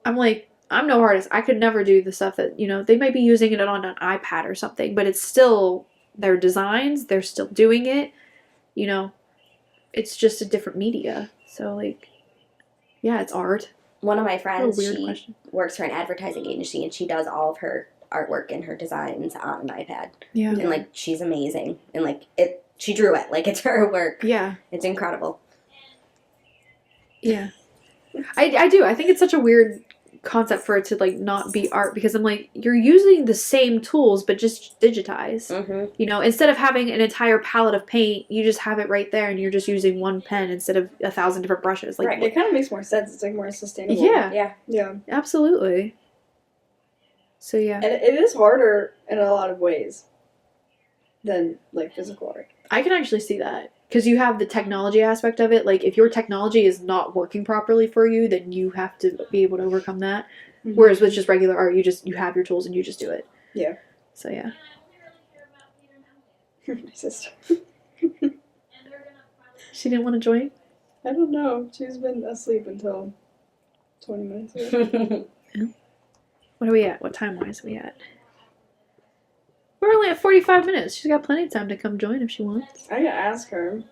I'm like, I'm no artist. I could never do the stuff that, they might be using it on an iPad or something, but it's still their designs. They're still doing it. It's just a different media. So, like, yeah, it's art. One of my What a friends, weird she question. works for an advertising agency, and she does all of her artwork and her designs on an iPad. Yeah. And, like, she's amazing. And, like, she drew it. Like, it's her work. Yeah. It's incredible. Yeah. I do. I think it's such a weird concept for it to, like, not be art because I'm like, you're using the same tools but just digitized. Mm-hmm. Instead of having an entire palette of paint, you just have it right there and you're just using one pen instead of 1,000 different brushes. Like, Right. It kind of makes more sense. It's, like, more sustainable. yeah, Yeah. Yeah. absolutely. So, yeah. And it is harder in a lot of ways than, like, physical art. I can actually see that. Because you have the technology aspect of it. Like, if your technology is not working properly for you, then you have to be able to overcome that. Mm-hmm. Whereas with just regular art, you have your tools and you just do it. Yeah. So, yeah. My sister. She didn't want to join? I don't know. She's been asleep until 20 minutes ago. What are we at? What time-wise are we at? We're only at 45 minutes. She's got plenty of time to come join if she wants. I gotta ask her.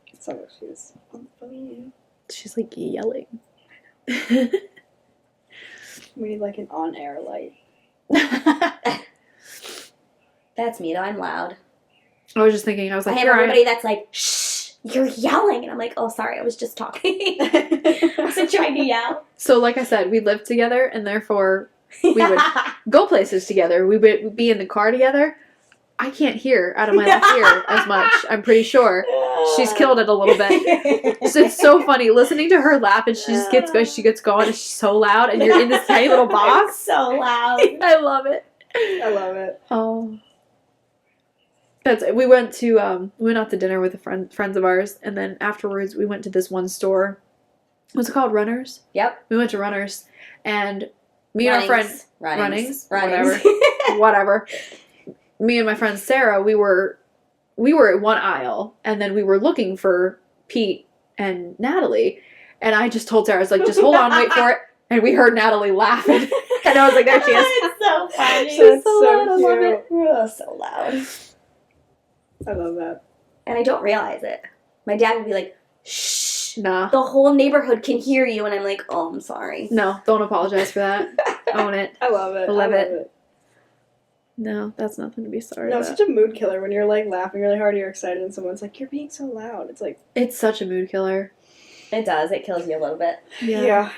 It's not like she's on the phone. She's, like, yelling. We need, like, an on-air light. That's me, though. I'm loud. I was just thinking, I was I like, have here everybody that's like, shh, you're yelling. And I'm like, oh, sorry, I was just talking. I wasn't trying to yell. So, like I said, we lived together, and therefore we would go places together. We would be in the car together. I can't hear out of my left ear as much, I'm pretty sure. She's killed it a little bit. So it's so funny listening to her laugh, and she just gets going, and she's so loud, and you're in this tiny little I'm box. so loud. I love it. I love it. Oh, we went out to dinner with friends of ours, and then afterwards we went to this one store. What's it called? Runners. Yep. We went to Runners, and me and our friend Runnings. whatever. Me and my friend Sarah, we were at one aisle, and then we were looking for Pete and Natalie, and I just told Sarah, I was like, just hold on, wait for it, and we heard Natalie laughing, and I was like, there she is. It's so funny. That's so so loud, I love cute. it. Oh, so loud. I love that. And I don't realize it. My dad would be like, shh, Nah, the whole neighborhood can hear you. And I'm like, oh, I'm sorry. no, don't apologize for that. Own it. I love it. I love I it. No, that's nothing to be sorry No, it's about. such a mood killer when you're, like, laughing really hard, you're excited, and someone's like, you're being so loud. It's like, It's such a mood killer. It does. It kills you a little bit. yeah.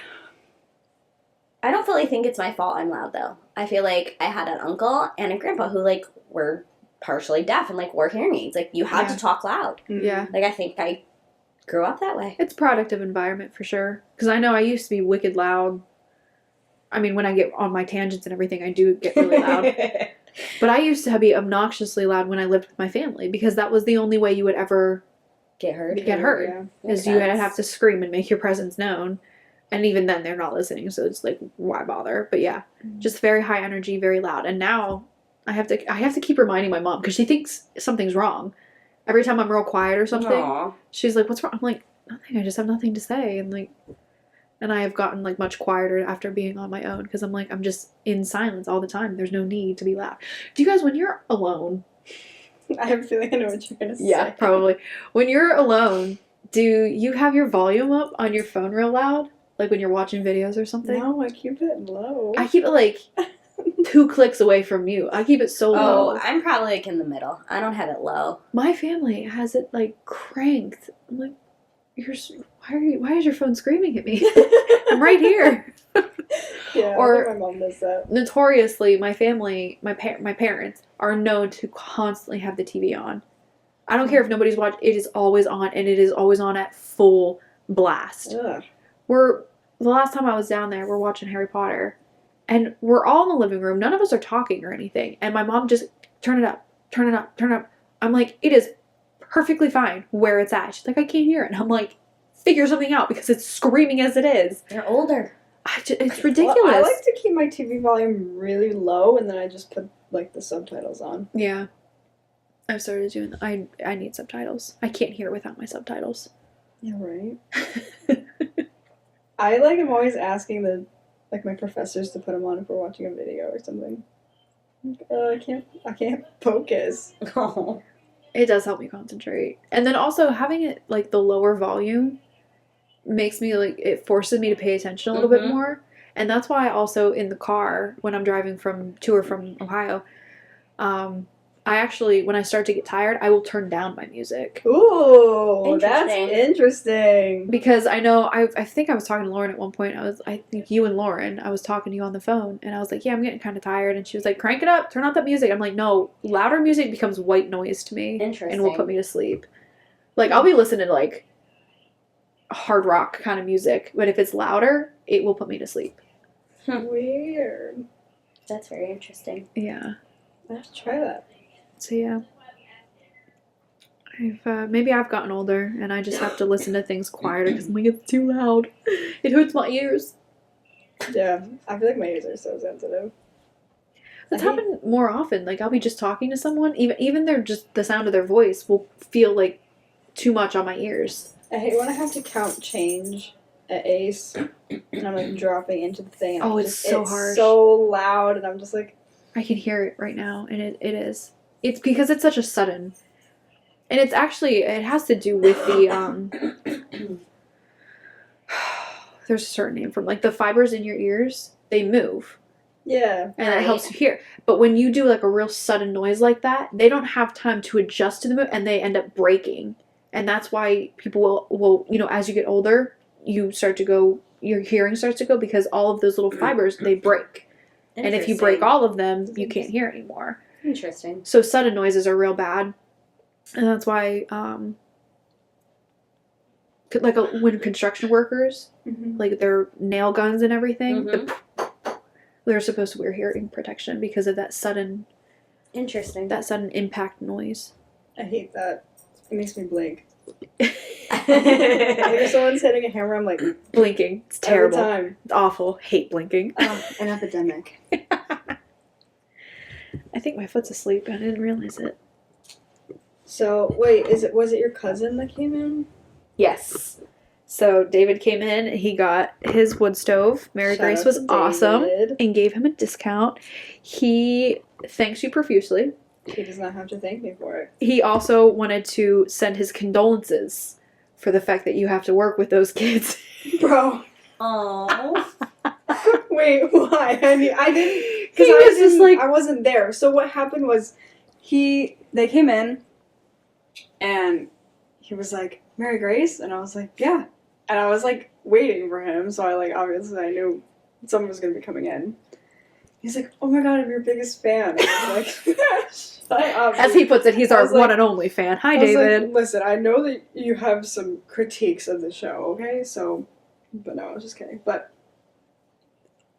I don't fully think it's my fault I'm loud, though. I feel like I had an uncle and a grandpa who, like, were partially deaf and, like, wore hearing aids. Like, you had Yeah. to talk loud. Yeah. Like, I think I Grew up that way. It's productive environment for sure. Because I know I used to be wicked loud. I mean, when I get on my tangents and everything, I do get really loud. But I used to be obnoxiously loud when I lived with my family because that was the only way you would ever Get heard. get heard. Yeah. Is Makes you had to sense. have to scream and make your presence known. And even then, they're not listening, so it's like, why bother? But yeah, just very high energy, very loud. And now I have to keep reminding my mom because she thinks something's wrong. Every time I'm real quiet or something, Aw. she's like, "What's wrong?" I'm like, "Nothing. I just have nothing to say." And I have gotten like much quieter after being on my own because I'm like, I'm just in silence all the time. There's no need to be loud. Do you guys, when you're alone? I have a feeling I know what you're gonna say. Yeah, probably. When you're alone, do you have your volume up on your phone real loud? Like when you're watching videos or something? No, I keep it low. I keep it like 2 clicks away from you. I keep it so Oh, low. I'm probably like in the middle. I don't have it low. My family has it like cranked. I'm like, why is your phone screaming at me? I'm right here. Yeah, Or- I think my mom does that. Notoriously, my family, my parents are known to constantly have the TV on. I don't care if nobody's watching, it is always on, and it is always on at full blast. Ugh. The last time I was down there, we're watching Harry Potter, and we're all in the living room. None of us are talking or anything, and my mom just, turn it up, turn it up, turn it up. I'm like, it is perfectly fine where it's at. She's like, I can't hear it. And I'm like, figure something out because it's screaming as it is. They're older. It's ridiculous. Well, I like to keep my TV volume really low, and then I just put like the subtitles on. Yeah. I've started doing that. I need subtitles. I can't hear without my subtitles. Yeah, right. I like am always asking my professors to put them on if we're watching a video or something. I can't focus. Oh. It does help me concentrate. And then also having it like the lower volume makes me like, it forces me to pay attention a little bit Mhm. more. And that's why also in the car when I'm driving to or from Ohio, I actually, when I start to get tired, I will turn down my music. Ooh, that's Interesting. interesting. Because I know, I think I was talking to Lauren at one point. I think you and Lauren, I was talking to you on the phone, and I was like, yeah, I'm getting kind of tired. And she was like, crank it up, turn out that music. I'm like, no, louder music becomes white noise to me. Interesting. And will put me to sleep. Like, I'll be listening to, like, hard rock kind of music, but if it's louder, it will put me to sleep. Weird. That's very interesting. Yeah. I have to try that. So, yeah. Maybe I've gotten older, and I just have to listen to things quieter because I'm like, it's too loud. It hurts my ears. Yeah, I feel like my ears are so sensitive. It's I hate- happened more often. Like, I'll be just talking to someone, even the sound of their voice will feel like too much on my ears. I hate when I have to count change at Ace, and I'm like dropping into the thing. And Oh, I'm it's so it's harsh. so loud, and I'm just like, I can hear it right now, and it is. It's because it's such a sudden. And it's actually, it has to do with the, there's a certain name from, like, the fibers in your ears, they move. yeah. And it Right. helps you hear. But when you do, like, a real sudden noise like that, they don't have time to adjust to the move, and they end up breaking. And that's why people will as you get older, your hearing starts to go because all of those little fibers, they break. And if you break all of them, you can't hear anymore. Interesting. So sudden noises are real bad. And that's why, when construction workers, Mm-hmm. like their nail guns and everything, they're supposed to wear hearing protection because of that sudden Interesting. impact noise. I hate that. It makes me blink. Like if someone's hitting a hammer, I'm like, Blinking. It's terrible. every time. It's awful. Hate blinking. An epidemic. I think my foot's asleep. I didn't realize it. So wait, was it your cousin that came in? Yes. So David came in. He got his wood stove. Mary Shout Grace out was to awesome David. and gave him a discount. He thanks you profusely. He does not have to thank me for it. He also wanted to send his condolences for the fact that you have to work with those kids. Bro, Oh. wait, why? I mean, I didn't. He Because was just like, I wasn't there. So what happened was, they came in, and he was like, Mary Grace? And I was like, yeah. And I was like waiting for him, so obviously I knew someone was going to be coming in. He's like, oh my god, I'm your biggest fan. I was like, shut up. As he puts it, he's I our was like- one and only fan. Hi, I was David. like, listen, I know that you have some critiques of the show, okay? So, but no, I was just kidding. But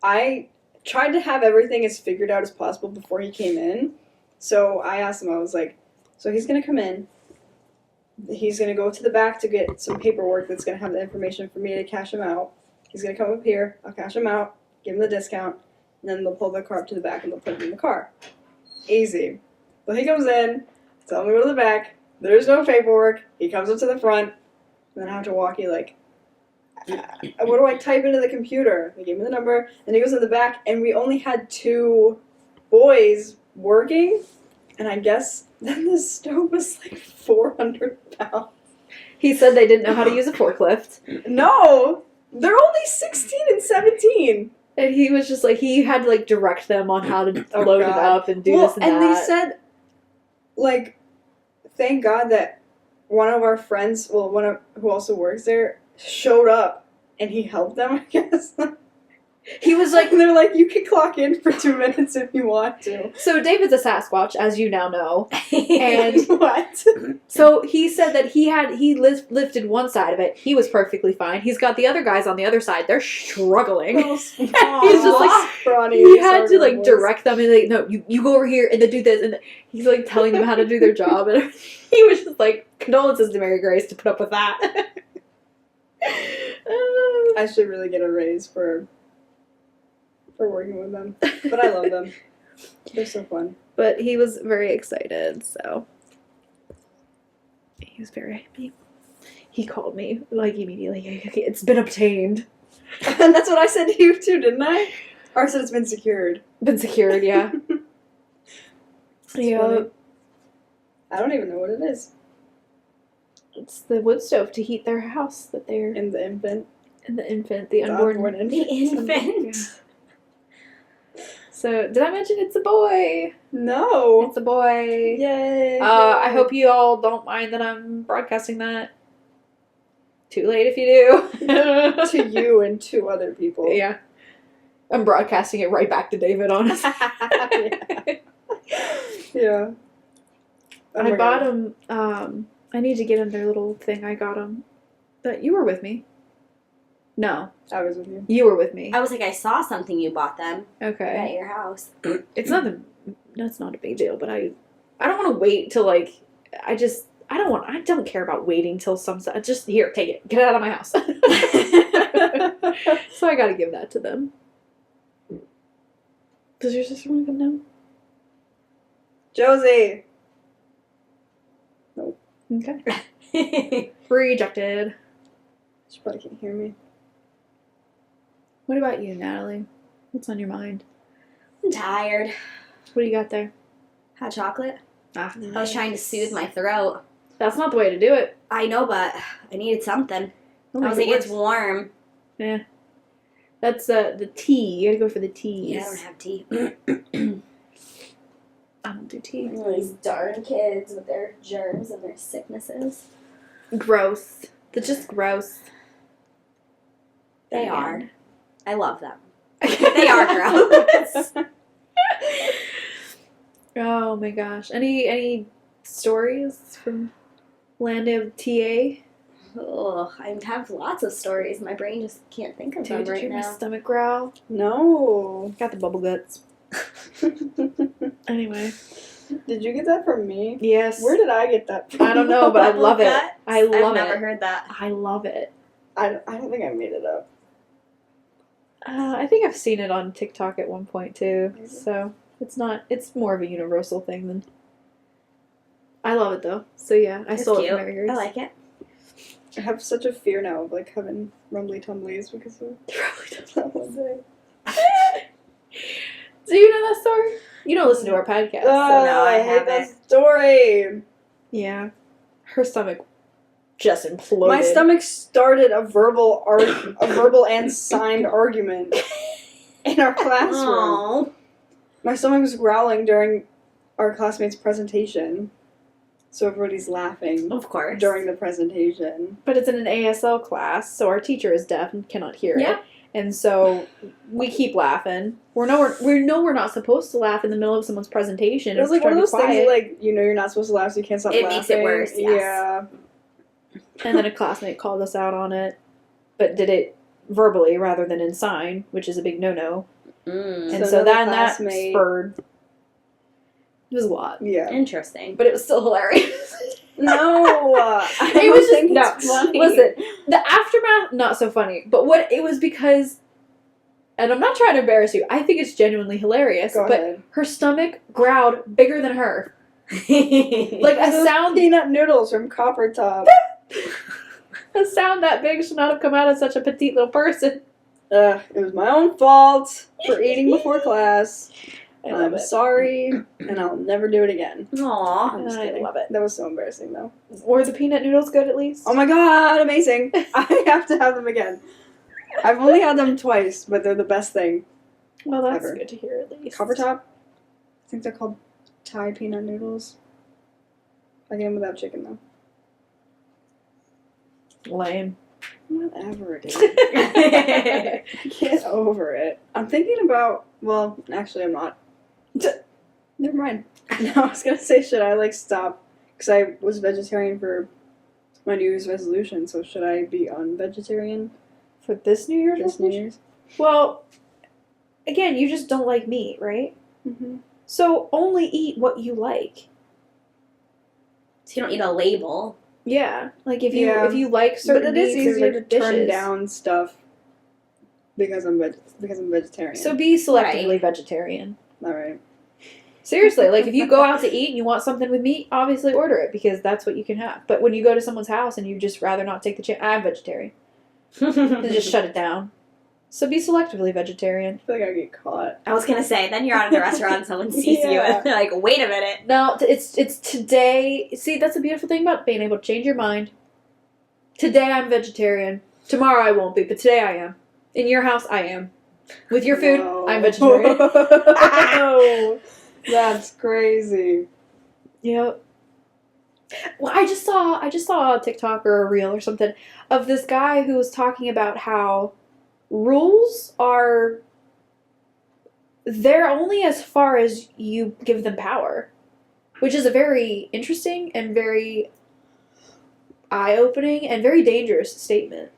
I tried to have everything as figured out as possible before he came in. So I asked him, I was like, so he's going to come in. He's going to go to the back to get some paperwork that's going to have the information for me to cash him out. He's going to come up here. I'll cash him out, give him the discount, and then they'll pull the car up to the back and they'll put it in the car. Easy. So he comes in, tell him to go to the back. There's no paperwork. He comes up to the front, and then I have to walk you like, what do I type into the computer? They gave me the number, and he goes in the back, and we only had 2 boys working, and I guess then the stove was like 400 pounds. He said they didn't know how to use a forklift. No! They're only 16 and 17. And he was just like, he had to like direct them on how to Oh, load it God. up and do Well, this and and that. they said, like, thank God that one of our friends, well, who also works there, showed up and he helped them, I guess. He was like, And they're like, you can clock in for 2 minutes if you want to. so David's a Sasquatch, as you now know. And What? so he said that he lifted one side of it. He was perfectly fine. He's got the other guys on the other side. They're struggling. He's He's just like, scrawny. he had to like boys. direct them and like, no, you go over here and then do this, and he's like telling them how to do their job, and he was just like, condolences to Mary Grace to put up with that. I should really get a raise for working with them. But I love them. They're so fun. But he was very excited, so he was very happy. He called me like immediately. It's been obtained, And that's what I said to you too, didn't I? Or I said it's been secured. been secured. Yeah, It's yeah. funny. I don't even know what it is. It's the wood stove to heat their house that they're In the infant. and the infant, the unborn. infant. The infant. Yeah. So did I mention it's a boy? No. It's a boy. Yay. I hope you all don't mind that I'm broadcasting that. Too late if you do. to you and 2 other people. Yeah. I'm broadcasting it right back to David, honestly. Yeah. Oh I my bought God. them, I need to get in their little thing I got them. But you were with me. No, I was with you. you were with me. I was like, I saw something you bought them at Okay. your house. It's not that's not a big deal, but I don't want to wait till like, I don't care about waiting till just here, take it. Get it out of my house. So I gotta give that to them. Does your sister want to come down? Josie. Okay. Rejected. She probably can't hear me. What about you, Natalie? What's on your mind? I'm tired. What do you got there? Hot chocolate. Ah, I was trying to soothe my throat. that's not the way to do it. I know, but I needed something. Don't I was make like, it it's worse. warm. Yeah. That's the tea. You gotta go for the teas. Yeah, I don't have tea. I don't do tea. These darn kids with their germs and their sicknesses. Gross. They're just gross. They are. I love them. They are gross. Oh my gosh. Any stories from Land of TA? Oh, I have lots of stories. My brain just can't think of them Did you right hear my now. stomach growl? No. Got the bubble guts. Anyway. Did you get that from me? Yes. Where did I get that from? I don't know, but I love it. Guts? I love I've never it. heard that. I love it. I don't think I made it up. I think I've seen it on TikTok at one point too. Maybe. So it's more of a universal thing than. I love it though. So yeah, I It's stole it cute. from Mary Grace. I like it. I have such a fear now of like having rumbly tumblies because of that one day. Do you know that story? You don't listen to our podcast. Oh, so no, I hate that story. Yeah. Her stomach just imploded. My stomach started a verbal and signed argument in our classroom. Aww. My stomach was growling during our classmates' presentation, so everybody's laughing Of course. during the presentation. But it's in an ASL class, so our teacher is deaf and cannot hear Yeah. it. And so we keep laughing. We know we're not supposed to laugh in the middle of someone's presentation. It was if like we're one of trying to those be things quiet. like you're not supposed to laugh, so you can't stop It laughing. makes it worse, yes. Yeah. And then a classmate called us out on it, but did it verbally rather than in sign, which is a big no-no. Mm. And So so another then that classmate- spurred. It was a lot, Yeah. Interesting. but it was still hilarious. No, I It don't was just think no. it's funny. Listen, the aftermath not so funny, but what it was because, and I'm not trying to embarrass you. I think it's genuinely hilarious. Go but ahead. her stomach growled bigger than her, like a Those sound. peanut noodles from Copper Top. A sound that big should not have come out of such a petite little person. It was my own fault for eating before class. I love I'm it. sorry, and I'll never do it again. Aw. I'm just I kidding. love it. That was so embarrassing, though. Were the peanut noodles good at least? Oh my god, amazing! I have to have them again. I've only had them twice, but they're the best thing. Well, that's ever. good to hear at least. Copper Top? I think they're called Thai peanut noodles. I get them without chicken, though. Lame. Whatever, dude. Get over it. I'm thinking about. Well, actually, I'm not. Never mind. No, I was gonna say, should I stop? Because I was vegetarian for my New Year's resolution. So should I be un-vegetarian For this New Year's this New resolution? Year's? Well, again, you just don't like meat, right? Mm-hmm. So only eat what you like. So you don't need a label. Yeah, like if Yeah. you like But certain it is meats or easier to like dishes. turn down stuff because I'm vegetarian. So be selectively Right. vegetarian. all right. Seriously, like if you go out to eat and you want something with meat, obviously order it because that's what you can have. But when you go to someone's house and you just rather not take the chance, I'm vegetarian. Then just shut it down. So be selectively vegetarian. I feel like I get caught. I was gonna say, then you're out of the restaurant and someone sees you Yeah. and they're like, wait a minute. No, it's today. See, that's the beautiful thing about being able to change your mind. Today I'm vegetarian. Tomorrow I won't be, but today I am. In your house, I am. With your food, Whoa. I'm vegetarian. That's crazy. Yep. Well, I just saw a TikTok or a reel or something of this guy who was talking about how rules they're only as far as you give them power, which is a very interesting and very eye-opening and very dangerous statement.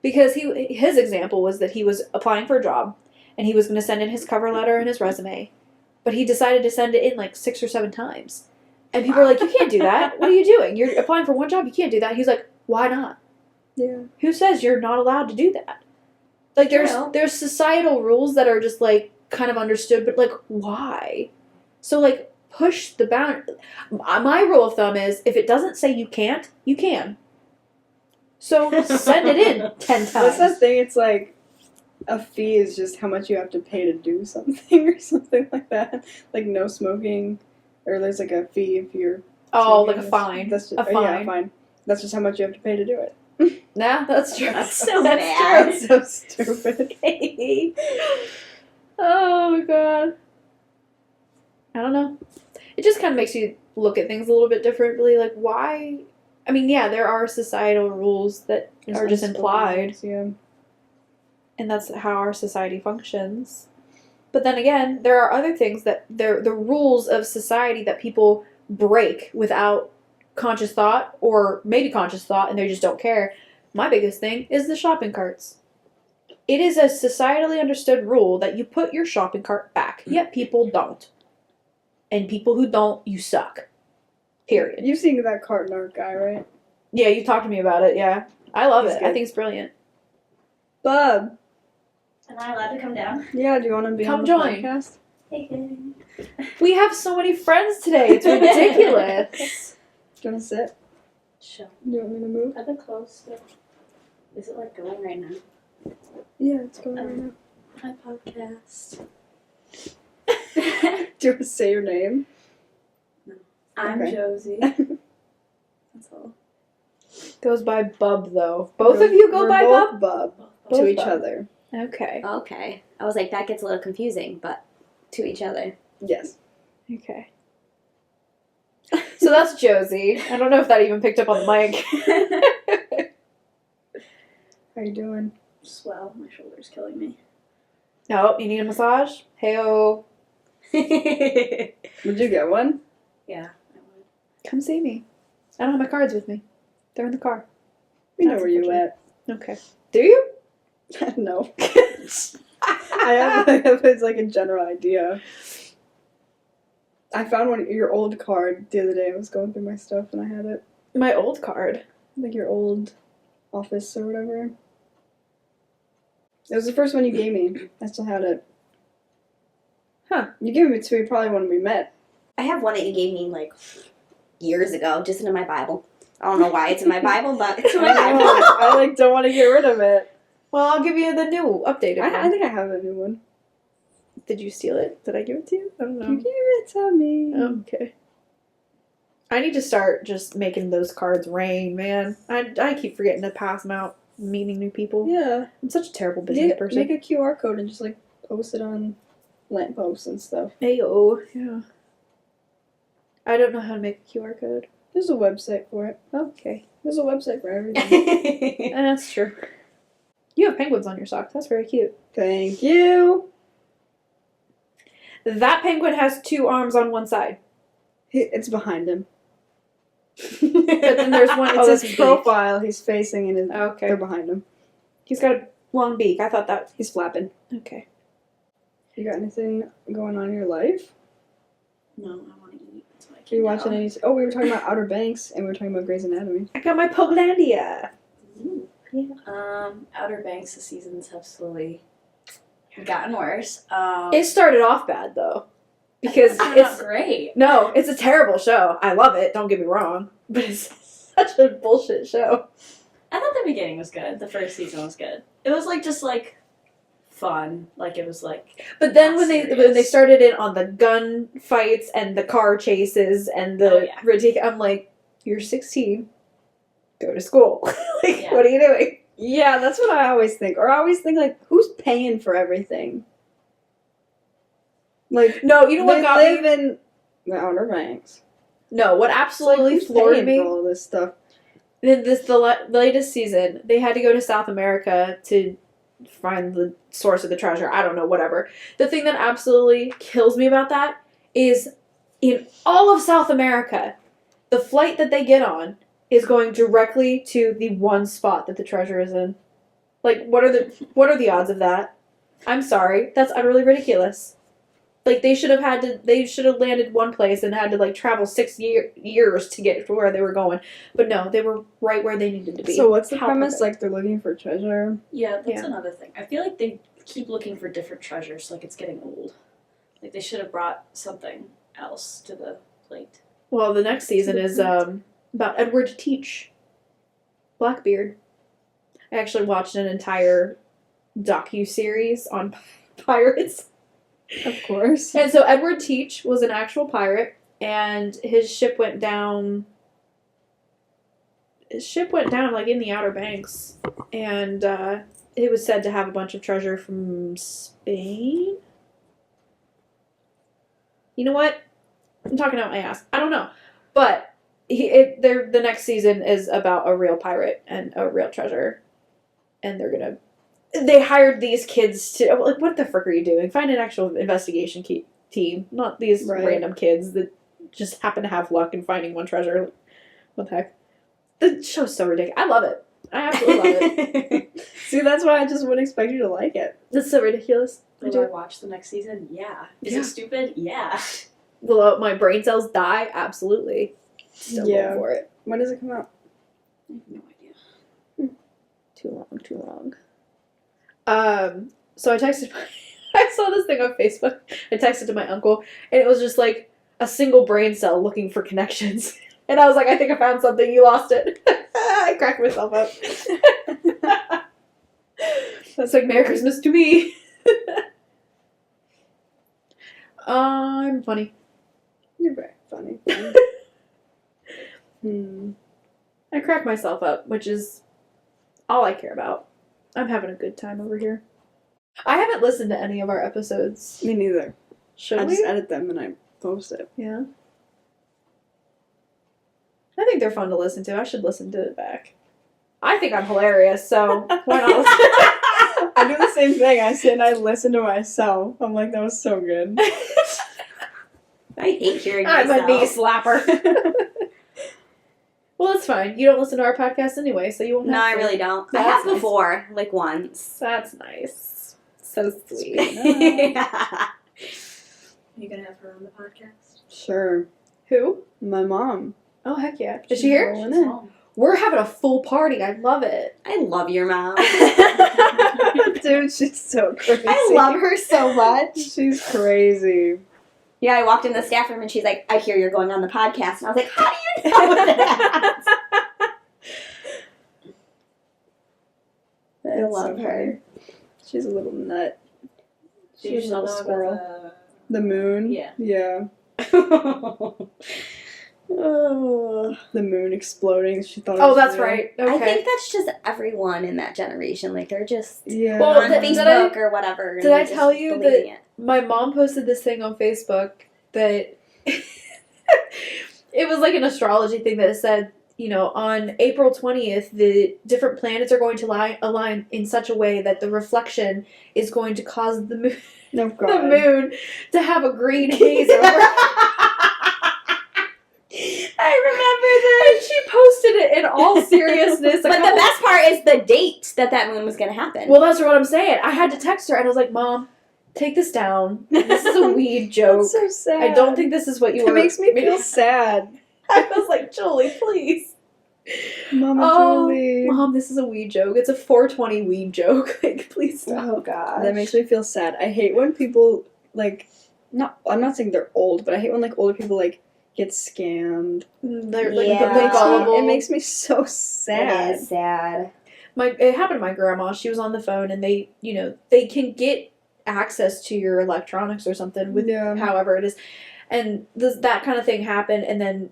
Because his example was that he was applying for a job and he was going to send in his cover letter and his resume, but he decided to send it in like 6 or 7 times. And people are like, "You can't do that. What are you doing? You're applying for one job. You can't do that." He's like, "Why not? Yeah. Who says you're not allowed to do that?" Like True. there's societal rules that are just like kind of understood, but like why? So like push the bound. My rule of thumb is if it doesn't say you can't, you can. So send it in 10 times. What's that thing? It's like a fee is just how much you have to pay to do something or something like that. Like no smoking, or there's like a fee if you're. Oh, smoking. like a fine. That's just, A fine. Yeah, a fine. That's just how much you have to pay to do it. Nah, that's true. That's so That's bad. true. So stupid. Oh god. I don't know. It just kind of makes you look at things a little bit differently. Like, why? I mean, yeah, there are societal rules that are just implied, Yeah. and that's how our society functions. But then again, there are other things that they're the rules of society that people break without conscious thought, or maybe conscious thought, and they just don't care. My biggest thing is the shopping carts. It is a societally understood rule that you put your shopping cart back, yet people don't. And people who don't, you suck. Period. You've seen that Carton Art guy, right? Yeah, you talked to me about it, yeah. I love He's it. I good. think it's brilliant. Bub. Am I allowed to come down? Yeah, do you want to be Come on the join. podcast? We have so many friends today. It's ridiculous. Do you want to sit? Sure. Do you want me to move? I've been close. Is it like going right now? Yeah, it's going right now. My podcast. Do you want to say your name? I'm Okay. Josie. That's all. Goes by Bub, though. Both of you go We're by both Bub? Bub Both to each Bub. other. Okay. Okay. I was like, that gets a little confusing, but to each other. Yes. Okay. So that's Josie. I don't know if that even picked up on the mic. How you doing? Swell. My shoulder's killing me. No, you need a massage? Heyo. Yeah, Would you get one? I would. Come see me. I don't have my cards with me. They're in the car. We know That's where you unfortunate. at. Okay. Do you? No. I have it's like a general idea. I found your old card the other day. I was going through my stuff and I had it. My old card. Like your old office or whatever. It was the first one you gave me. I still had it. Huh. You gave it to me probably when we met. I have one that you gave me like years ago, just in my Bible. I don't know why it's in my Bible, but it's in my Bible. I like don't want to get rid of it. Well, I'll give you the new updated I one. think I have a new one. Did you steal it? Did I give it to you? I don't know. You gave it to me. Oh, okay. I need to start just making those cards rain, man. I keep forgetting to pass them out, meeting new people. Yeah. I'm such a terrible business person. Make a QR code and just like post it on lampposts and stuff. Ayo, yeah. I don't know how to make a QR code. There's a website for it. Okay. There's a website for everything. That's true. You have penguins on your socks. That's very cute. Thank you. That penguin has 2 arms on one side. It's behind him. But then there's one. It's that's his beak. profile. He's facing and Okay. they're behind him. He's got a long beak. I thought that. He's flapping. Okay. You got anything going on in your life? No, I want to eat. That's why I Are can't you watching go. any? Oh, we were talking about Outer Banks and we were talking about Grey's Anatomy. I got my Pokelandia. Ooh. Yeah. Outer Banks, the seasons have slowly gotten worse. It started off bad though, because not it's great. no, it's a terrible show. I love it. Don't get me wrong, but it's such a bullshit show. I thought the beginning was good. The first season was good. It was like just like fun. Like it was like But then Not when they serious. started in on the gun fights and the car chases and the Oh, yeah. ridiculous, I'm like, you're 16, go to school. Like, Yeah. what are you doing? Yeah, that's what I always think. Or I always think like, who's paying for everything? Like No, you know what they got live me? in the Outer Banks. No, what absolutely Who's floored paying me. for all this stuff? In the latest season, they had to go to South America to find the source of the treasure. I don't know, whatever. The thing that absolutely kills me about that is in all of South America, the flight that they get on is going directly to the one spot that the treasure is in. Like, what are the odds of that? I'm sorry, that's utterly ridiculous. Like, they should have landed one place and had to like travel 6 years to get to where they were going. But no, they were right where they needed to be. So what's the How premise? perfect. Like they're looking for treasure. yeah. That's Yeah. another thing. I feel like they keep looking for different treasures. Like it's getting old. Like they should have brought something else to the plate. Well, the next season is about Edward Teach, Blackbeard. I actually watched an entire docu-series on pirates. Of course. And so Edward Teach was an actual pirate, and his ship went down. His ship went down like in the Outer Banks, and it was said to have a bunch of treasure from Spain. You know what? I'm talking out my ass. I don't know, but the next season is about a real pirate and a real treasure, and they hired these kids to like, what the frick are you doing? Find an actual investigation team, not these Right. random kids that just happen to have luck in finding one treasure. What the heck? The show's so ridiculous. I love it. I absolutely love it. See, that's why I just wouldn't expect you to like it. It's so ridiculous. I Will I do. watch the next season? Yeah. Is Yeah. it stupid? Yeah. Will my brain cells die? Absolutely. Still Yeah. going for it. When does it come out? I have no idea. Too long. So I texted I saw this thing on Facebook. I texted to my uncle, and it was just like a single brain cell looking for connections. And I was like, I think I found something. You lost it. I cracked myself up. That's like Merry Christmas to me. I'm funny. You're very funny. I crack myself up, which is all I care about. I'm having a good time over here. I haven't listened to any of our episodes. Me neither. Should I we? just edit them and I post it. Yeah. I think they're fun to listen to. I should listen to it back. I think I'm hilarious, so why not listen? I do the same thing. I sit and I listen to myself. I'm like, that was so good. I hate hearing I'm myself. a knee slapper. Well, it's fine. You don't listen to our podcast anyway, so you won't have No, I to. really don't. I That's have nice. before, like once. That's nice. So sweet. Yeah. You gonna have her on the podcast? Sure. Who? My mom. Oh, heck yeah. Is she here? Rolling in. We're having a full party. I love it. I love your mom. Dude, she's so crazy. I love her so much. She's crazy. Yeah, I walked in the staff room and she's like, I hear you're going on the podcast. And I was like, how do you know that? I That's love so her. She's a little nut. Did She's you a know little about squirrel. The moon? Yeah. Yeah. Oh. The moon exploding. She thought it Oh, was that's real. right. Okay. I think that's just everyone in that generation. Like, they're just Yeah. Well, on did Facebook or whatever. and did I they're just tell you believing it. My mom posted this thing on Facebook that it was like an astrology thing that said, you know, on April 20th, the different planets are going to align in such a way that the reflection is going to cause the moon, No, the God. moon to have a green haze over it. I remember And she posted it in all seriousness. But the best part is the date that moon was going to happen. Well, that's what I'm saying. I had to text her and I was like, Mom, take this down. This is a weed joke. That's so sad. I don't think this is what you were. It makes me feel sad. I was like, Julie, please. Mama Oh, Julie. Mom, this is a weed joke. It's a 420 weed joke. Like, please stop. oh, God. That makes me feel sad. I hate when people, like, I'm not saying they're old, but I hate when, like, older people, like, get scammed. They're like Yeah. they're gullible. It makes me so sad. It is sad. It happened to my grandma. She was on the phone, and they can get access to your electronics or something with Yeah. however it is, and that kind of thing happened. And then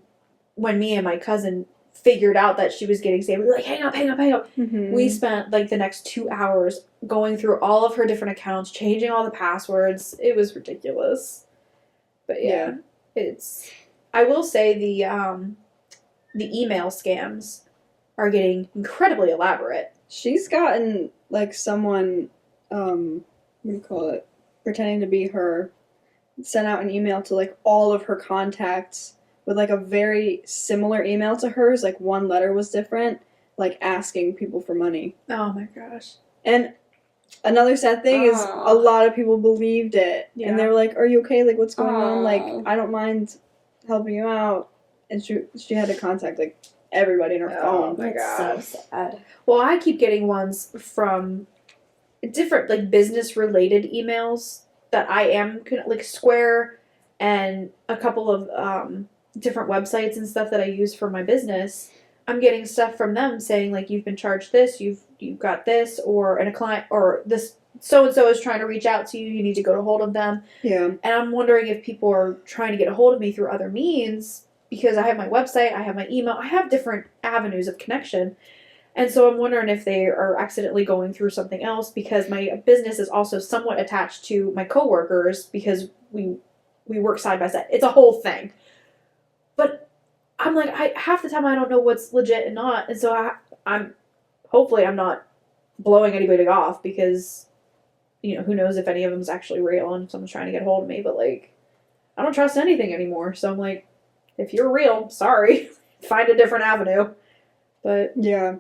when me and my cousin figured out that she was getting scammed, we were like, hang up. Mhm. We spent like the next 2 hours going through all of her different accounts, changing all the passwords. It was ridiculous. But yeah. I will say the email scams are getting incredibly elaborate. She's gotten, like, someone, what do you call it, pretending to be her, sent out an email to, like, all of her contacts with, like, a very similar email to hers, like, one letter was different, like, asking people for money. Oh my gosh. And another sad thing is Aw. a lot of people believed it. Yeah. And they were like, are you okay? Like, what's going on? Like, Aw. I don't mind helping you out. And she had to contact, like, everybody in her Oh phone. my god. So sad. Well, I keep getting ones from different like business related emails that I am like Square and a couple of different websites and stuff that I use for my business. I'm getting stuff from them saying like you've been charged this, you've got this, or a client or this so and so is trying to reach out to you. You need to go to hold of them. Yeah. And I'm wondering if people are trying to get a hold of me through other means because I have my website, I have my email, I have different avenues of connection. And so I'm wondering if they are accidentally going through something else because my business is also somewhat attached to my coworkers because we work side by side. It's a whole thing. But I'm like, half the time I don't know what's legit and not. And so I'm hopefully I'm not blowing anybody off because who knows if any of them is actually real and if someone's trying to get a hold of me. But like, I don't trust anything anymore. So I'm like, if you're real, sorry, find a different avenue. But Yeah.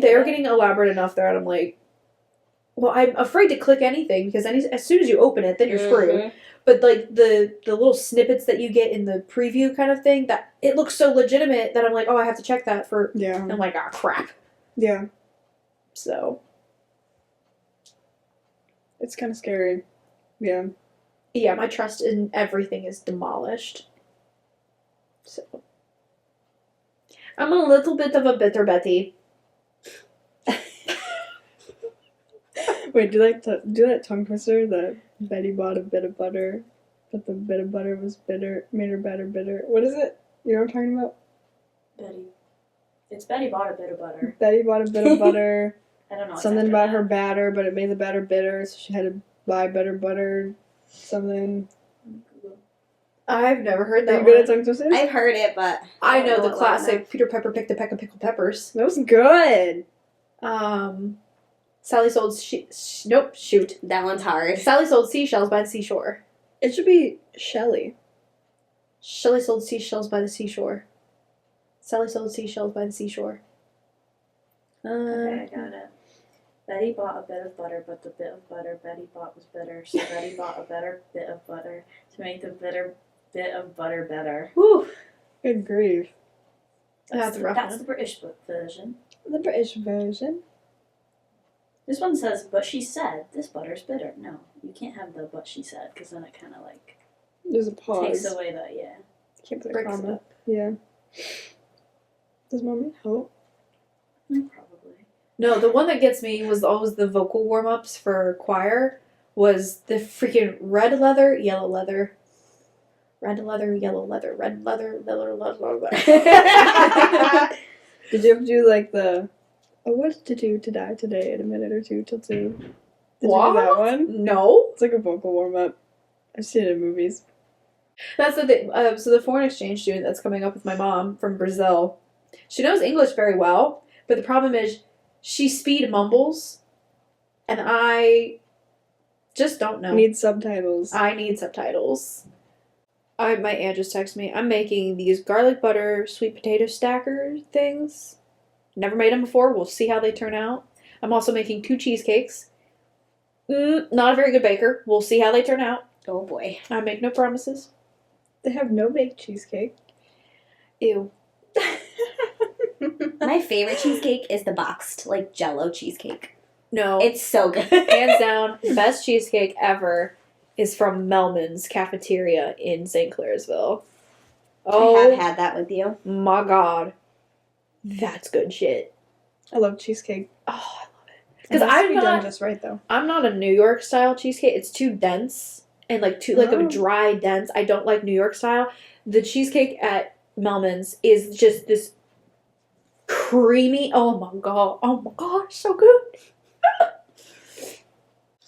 they're getting elaborate enough there, and I'm like, well, I'm afraid to click anything because as soon as you open it, then you're screwed. But like the little snippets that you get in the preview kind of thing, that it looks so legitimate that I'm like, oh, I have to check that for. Yeah. And I'm like, ah, crap. Yeah. So It's kind of scary. Yeah. yeah, my trust in everything is demolished. So I'm a little bit of a bitter Betty. Wait, do that tongue twister? The Betty bought a bit of butter, but the bit of butter was bitter, made her batter bitter. What is it? You know what I'm talking about? Betty. It's Betty bought a bit of butter. Betty bought a bit of butter. I don't know. what's Something after about that. her batter, but it made the batter bitter, so she had to buy better butter. Something. I've never heard Are that you good at one. tongue twisters? I've heard it, but I know don't the well classic enough. Peter Pepper picked a peck of pickled peppers. That was good. Sally sold nope, shoot. That one's hard. Sally sold seashells by the seashore. It should be Shelly. Shelley sold seashells by the seashore. Sally sold seashells by the seashore. Okay, I got it. Betty bought a bit of butter, but the bit of butter Betty bought was bitter, so Betty bought a better bit of butter to make the bitter bit of butter better. Whew. Good grief. That's a rough That's one. the British version. The British version. This one says, but she said, this butter's bitter. No, you can't have the but she said, because then it kind of like There's a pause. takes away the, yeah. Can't put a Breaks it comma. up. Yeah. Does mommy help? Probably. No, the one that gets me was always the vocal warm-ups for choir was the freaking red leather, yellow leather. Red leather, yellow leather, red leather, leather, leather, leather. Did you ever do like the what's to do to die today in a minute or two till 2? Did you do that What? one? No. It's like a vocal warm up. I've seen it in movies. That's the thing. So the foreign exchange student that's coming up with my mom from Brazil, she knows English very well, but the problem is she speed mumbles, and I just don't know. Need subtitles. I need subtitles. My aunt just texted me. I'm making these garlic butter sweet potato stacker things. Never made them before. We'll see how they turn out. I'm also making 2 cheesecakes. Not a very good baker. We'll see how they turn out. Oh boy. I make no promises. They have no baked cheesecake. Ew. My favorite cheesecake is the boxed, like Jell-O cheesecake. No. It's so good. Hands down, the best cheesecake ever is from Melman's Cafeteria in St. Clairsville. I Oh have had that with you. my god. That's good shit. I love cheesecake. Oh, I love it. It has to I'm be done not just right though. I'm not a New York style cheesecake. It's too dense and like too like a Oh. dry dense. I don't like New York style. The cheesecake at Melman's is just this creamy. Oh my god, so good.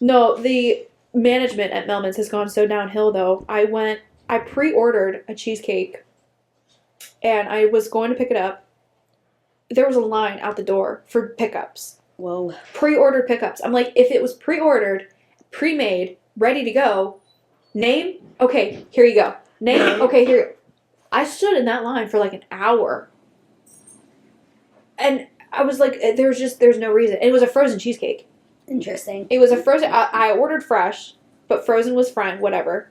No, the management at Melman's has gone so downhill though. I pre-ordered a cheesecake and I was going to pick it up. There was a line out the door for pickups. Whoa. Pre-ordered pickups. I'm like, if it was pre-ordered, pre-made, ready to go, name, okay, here you go. Name, okay, here. I stood in that line for like an hour. And I was like, there's no reason. And it was a frozen cheesecake. Interesting. It was a frozen, I ordered fresh, but frozen was fine, whatever.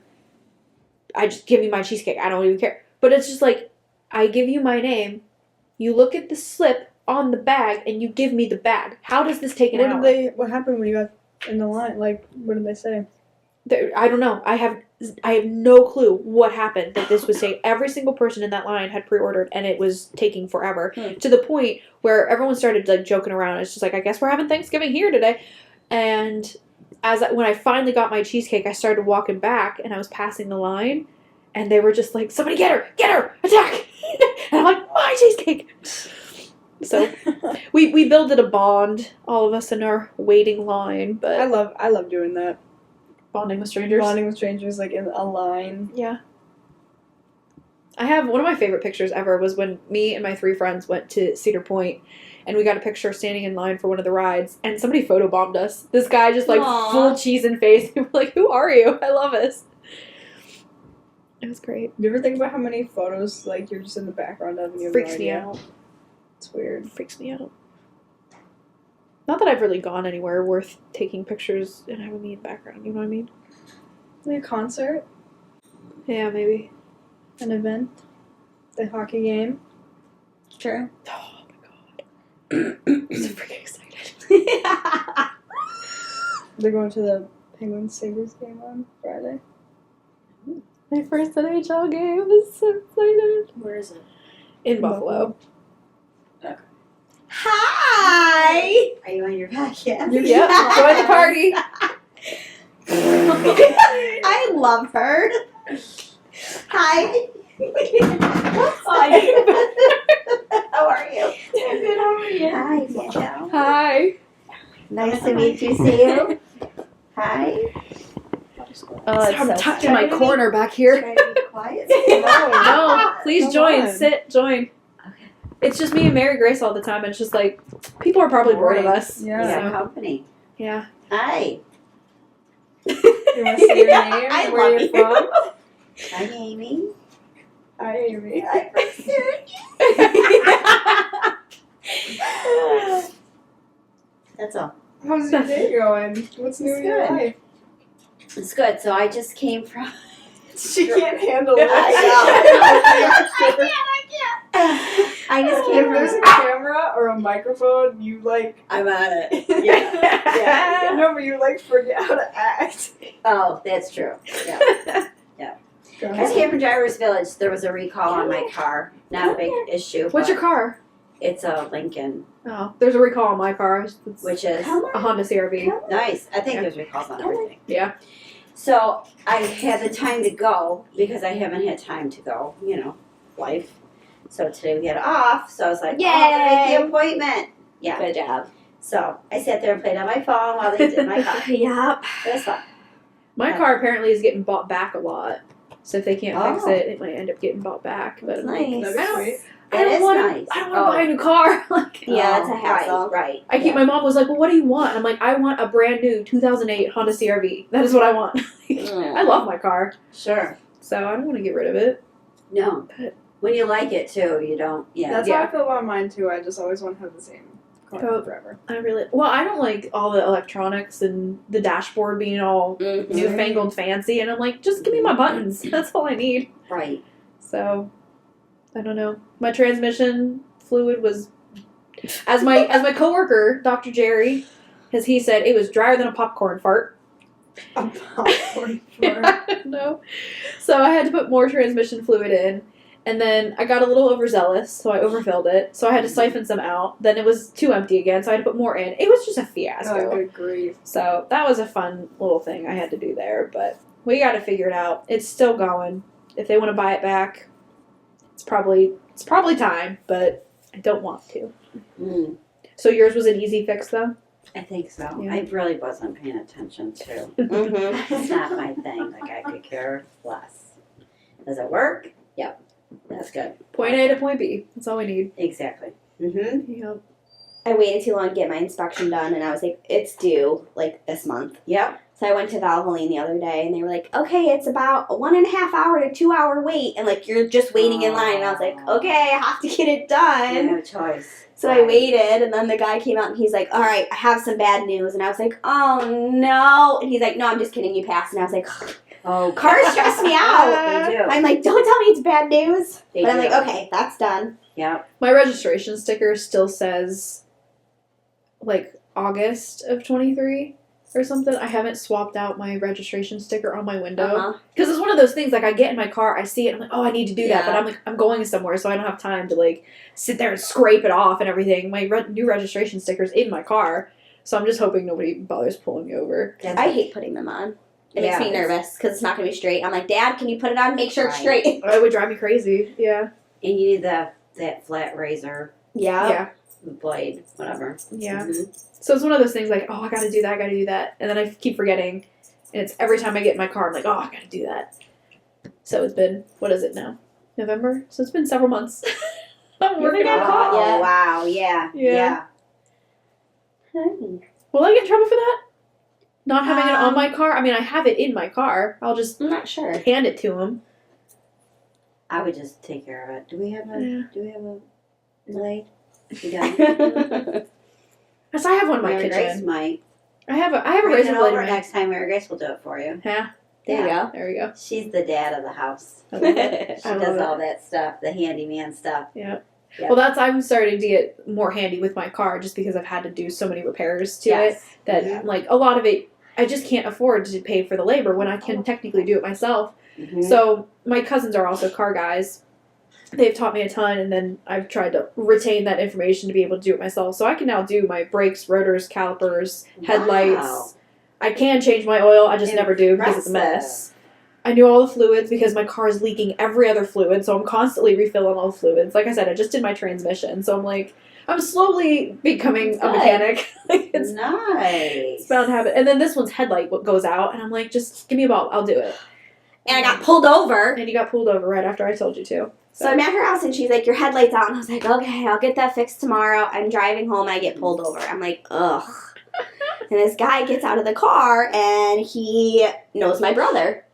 I just give you my cheesecake. I don't even care. But it's just like, I give you my name, you look at the slip on the bag, and you give me the bag. How does this take an hour? What happened when you got in the line? Like, what did they say? I don't know. I have no clue what happened that this was taking. Every single person in that line had pre-ordered, and it was taking forever to the point where everyone started like joking around. It's just like, I guess we're having Thanksgiving here today. And when I finally got my cheesecake, I started walking back, and I was passing the line, and they were just like, "Somebody get her, attack!" And I'm like, "My cheesecake." So we builded a bond, all of us in our waiting line, but I love doing that. bonding with strangers. Bonding with strangers, like in a line. Yeah. I have one of my favorite pictures ever was when me and my 3 friends went to Cedar Point and we got a picture standing in line for one of the rides and somebody photobombed us. This guy just like Aw. full cheese in face. We were like, who are you? I love this. It was great. Do you ever think about how many photos like you're just in the background of and you have Freaks no me idea? out. It's weird. Freaks me out. Not that I've really gone anywhere worth taking pictures and having me in the background, you know what I mean? Like a concert, Yeah, maybe. an event, the hockey game. True. Oh my god. I'm so freaking excited. They're going to the Penguins Sabres game on Friday. My first NHL game. I'm so excited. Where is it? In Buffalo. Hi! Are you on your podcast? Yep. Join the party. I love her. Hi. How are you? I'm good, how are you? Hi, Danielle. Hi. Nice to meet you, see you. Hi. I'm tucked in my corner back here. Try to be quiet. No, please Come join. on. Sit. Join. it's just me and Mary Grace all the time. And it's just like people are probably bored of Boring. us. Yeah. You got So, company. yeah. Hi. You want to say your name? I Where love you're you. from? Hi, Amy. Hi, Amy. Hi, That's all. How's your day going? What's new in your It's good. life? It's good. So I just came from. She can't handle it. I just If came there's from. a camera or a microphone, you like. I'm on it. Yeah. No, but you like forget how to act. Oh, that's true. Yeah. Go I ahead. came from Drivers Village. There was a recall on my car. Not a big issue. What's your but car? It's a Lincoln, Oh, there's a recall on my car. It's which is a Honda CRV. nice. I think there's recalls on everything. Yeah. So I had the time to go because I haven't had time to go, life. So today we had off, so I was like, Yay! make the appointment. Yeah. Good job. So I sat there and played on my phone while they did my car. Yep. It was fun. My car apparently is getting bought back a lot. So if they can't fix Oh. it, it might end up getting bought back. But I'm like, Nice. That'd be I don't- sweet. I It don't is want nice. to. I don't want to buy a new car. Like, Yeah, it's a Oh, hassle. Right. I keep. My mom was like, "Well, what do you want?" And I'm like, "I want a brand new 2008 Honda CRV. That is what I want." I love my car, Sure. so I don't want to get rid of it. No. But- When you like it too, you don't. Yeah. That's Yeah. how I feel about mine too. I just always want to have the same car Oh. forever. I don't like all the electronics and the dashboard being all Mhm. newfangled fancy. And I'm like, just give me my buttons. That's all I need. Right. So, I don't know. My transmission fluid was, as my coworker, Dr. Jerry, as he said, it was drier than a popcorn fart. A popcorn Yeah, I know. So I had to put more transmission fluid in. And then I got a little overzealous, so I overfilled it. So I had to siphon some out. Then it was too empty again, so I had to put more in. It was just a fiasco. Oh, good grief. So that was a fun little thing I had to do there. But we got to figure it out. It's still going. If they want to buy it back, it's probably time. But I don't want to. Mm, So yours was an easy fix, though. I think so. Yeah. I really wasn't paying attention to. Mm-hmm. It's not my thing. Like I could care less. Does it work? Yep. That's good. Point A to point B. That's all we need. Exactly. Mm-hmm. Yep. I waited too long to get my inspection done, and I was like, it's due, like, this month. Yep. So I went to Valvoline the other day, and they were like, okay, it's about a 1.5 hour to 2 hour wait, and, like, you're just waiting in line. And I was like, okay, I have to get it You done. no choice. So I waited, and then the guy came out, and he's like, all right, I have some bad news. And I was like, oh, no. And he's like, no, I'm just kidding, you passed. And I was like, Oh, cars stress me out. They do. I'm like, don't tell me it's bad news. They But I'm do. like, okay, that's done. Yep. My registration sticker still says, like, August of 23 or something. I haven't swapped out my registration sticker on my window. Uh-huh. Because it's one of those things, like, I get in my car, I see it, I'm like, oh, I need to do that. Yeah. But I'm like, I'm going somewhere, so I don't have time to, like, sit there and scrape it off and everything. My new registration sticker's in my car, so I'm just hoping nobody bothers pulling me over. I hate putting them on. It makes Yeah. me nervous because it's not going to be straight. I'm like, Dad, can you put it on? Make sure it's Right. straight. It would drive me crazy. Yeah. And you need that flat razor Yeah. blade, whatever. Yeah. Mhm. So it's one of those things like, oh, I gotta do that. And then I keep forgetting. And it's every time I get in my car, I'm like, oh, I gotta do that. So it's been, what is it now? November? So it's been several months. I'm working on got it. caught yet? Oh, wow. Yeah. Yeah. Yeah. Will I get in trouble for that? Not having it on Um, my car? I mean, I have it in my car. I'll just I'm not sure. hand it to him. I would just take care of it. Do we have a blade? You got Because I have one in my Mary Grace kitchen. might. I have a Bring razor it blade in over my next time. Mary Grace will do it for you. Yeah. There you go. There we go. She's the dad of the house. I love it. She I love does it. all that stuff, the handyman stuff. Yeah. Yeah. Well, I'm starting to get more handy with my car just because I've had to do so many repairs to it that, Yeah. like, a lot of it, I just can't afford to pay for the labor when I can technically do it myself. Mhm. So, my cousins are also car guys. They've taught me a ton, and then I've tried to retain that information to be able to do it myself. So, I can now do my brakes, rotors, calipers, headlights. Wow. I can change my oil, I just never do because it's a mess. I knew all the fluids because my car is leaking every other fluid, so I'm constantly refilling all the fluids. Like I said, I just did my transmission, so I'm like, I'm slowly becoming a Good. mechanic. it's Nice. bound to happen. And then this one's headlight goes out, and I'm like, just give me a ball, I'll do it. And I got pulled over. And you got pulled over right after I told you to. So I'm at her house and she's like, your headlight's out. And I was like, okay, I'll get that fixed tomorrow. I'm driving home and I get pulled over. I'm like, ugh. And this guy gets out of the car and he knows my brother.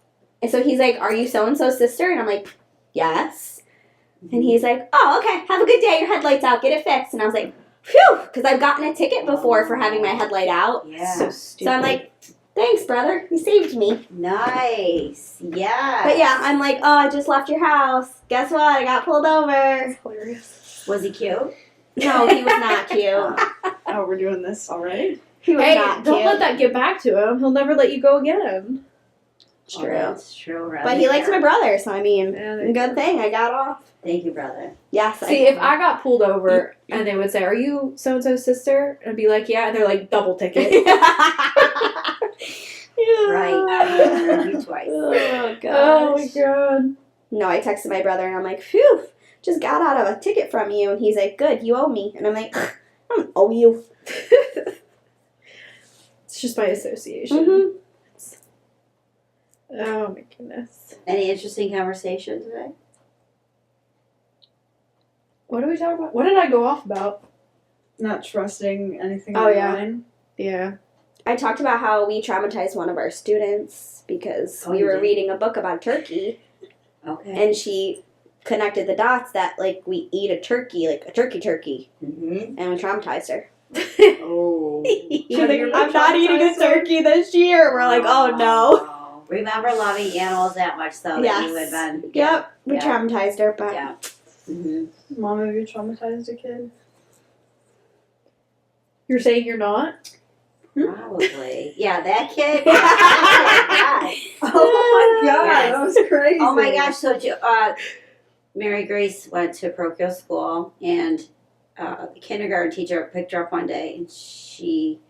And so he's like, are you so-and-so's sister? And I'm like, yes. And he's like, oh, okay, have a good day. Your headlight's out. Get it fixed. And I was like, phew, because I've gotten a ticket before for having my headlight out. Yeah. So stupid. So I'm like, thanks, brother. You saved me. Nice. Yeah. But yeah, I'm like, oh, I just left your house. Guess what? I got pulled over. Hilarious. Was he cute? No, he was not cute. Oh, we're doing this already? He was Hey, not don't cute. let that get back to him. He'll never let you go again. It's Oh, true. that's true. Right But he likes my brother, so I mean, Yeah, there you good thing I got off. Thank you, brother. Yes. See, if I got pulled over and they would say, "Are you so and so's sister?" and I'd be like, "Yeah," and they're like, "Double ticket." Right. You twice. Oh gosh. Oh my god. No, I texted my brother and I'm like, phew, just got out of a ticket from you. And he's like, good, you owe me. And I'm like, I don't owe you. It's just by association. Mm-hmm. Oh my goodness. Any interesting conversation today? What did we talk about? What did I go off about? Not trusting anything Oh, yeah. online. Yeah. I talked about how we traumatized one of our students because Oh, we you were did? reading a book about turkey. Okay. And she connected the dots that, like, we eat a turkey, like a turkey. Mm-hmm. And we traumatized her. Oh. She's like, I'm not eating a turkey this year. We're like, oh no. Remember loving animals that much, though, that you would Yes. then. Yep. We Yeah. traumatized her, but Yeah. Mm-hmm. Mom, have you traumatized a kid? You're saying you're not? Probably. Yeah, that kid. Oh my god, Yes. that was crazy. Oh my gosh! So, Mary Grace went to parochial school, and the kindergarten teacher picked her up one day, and she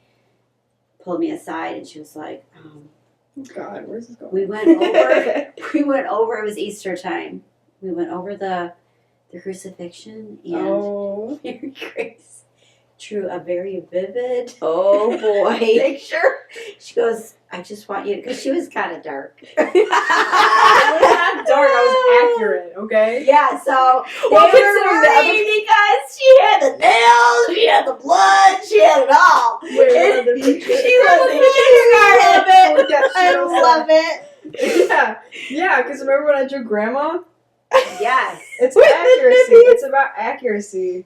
pulled me aside, and she was like, Oh god, where's this going? "We went over. We went over. It was Easter time. We went over the crucifixion, and Oh. Mary Grace drew a very vivid oh boy. picture. She goes, I just want you because she was kind of dark. It was not dark, I was accurate, okay? Yeah, so they Well, were considering the worried because she had the nails, she had the blood, she had it all. Wait, what other She picture? was in kindergarten. Oh, yeah, I she was love it. Yeah, because remember when I drew grandma? Yes. It's With the accuracy. nippies. It's about accuracy.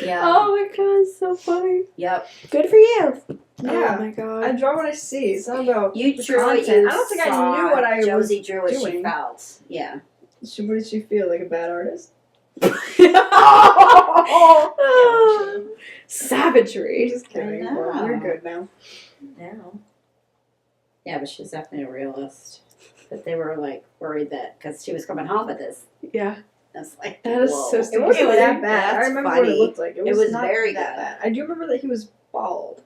Yeah. Oh my god, so funny. Yep. Good for you. Yeah. Oh my god. I draw what I see. It's not about You the drew what content. you I don't think saw. I knew what I Josie drew what she doing. felt. Yeah. was. What did she feel like a bad artist? Oh, savagery. Just kidding. I know. Well, you're good now. Now. Yeah, but she's definitely a realist. But they were like worried that because she was coming home with this. Yeah. That's like That is whoa. so It stupid. wasn't was- that bad. I that's remember what funny. it looked like. It was was not very that good. bad. I do remember that he was bald,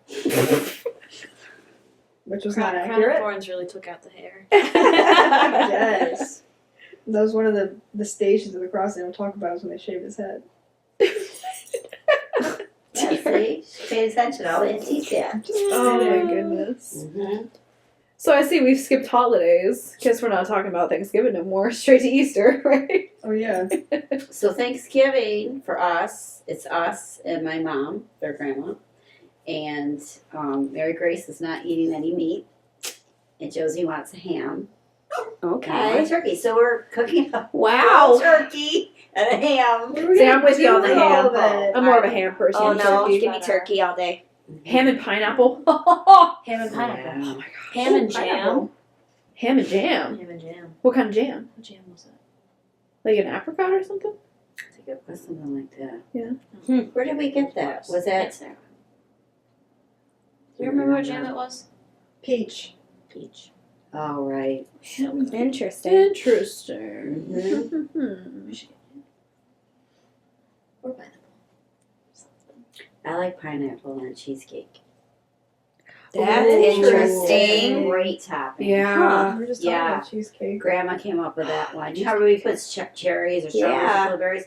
which was not Crown of accurate. Thorns really took out the hair. Yes. That was one of the stations of the cross they don't talk about is when they shaved his head. Yeah, see? She paid attention all in detail. Oh my goodness. Mm-hmm. So I see we've skipped holidays. Guess we're not talking about Thanksgiving no more. Straight to Easter, right? Oh yeah. So Thanksgiving for us, it's us and my mom, their grandma, and Mary Grace is not eating any meat, and Josie wants a ham and a Okay. turkey. So we're cooking a Wow. turkey and a ham. See, I'm with you on the Do ham. all of it. I'm more of a ham person. Oh no, Turkey. give me turkey all day. Ham and pineapple. Ham and pineapple. Yeah. Oh my gosh. Ham and Pineapple. jam. Ham and jam. Ham and jam. What kind of jam? What jam was it? Like an apricot or something? I think it was something like that. Yeah. Where did we get that? Was that? It's there. Do you remember what jam it was? Peach. Peach. Oh, right. Interesting. Interesting. Mhm. Or pineapple. I like pineapple on cheesecake. That's Ooh. interesting. Great topping. Yeah. We were just talking Yeah. about cheesecake. Grandma came up with that one. You know how we put cherries or strawberries Yeah. or blueberries?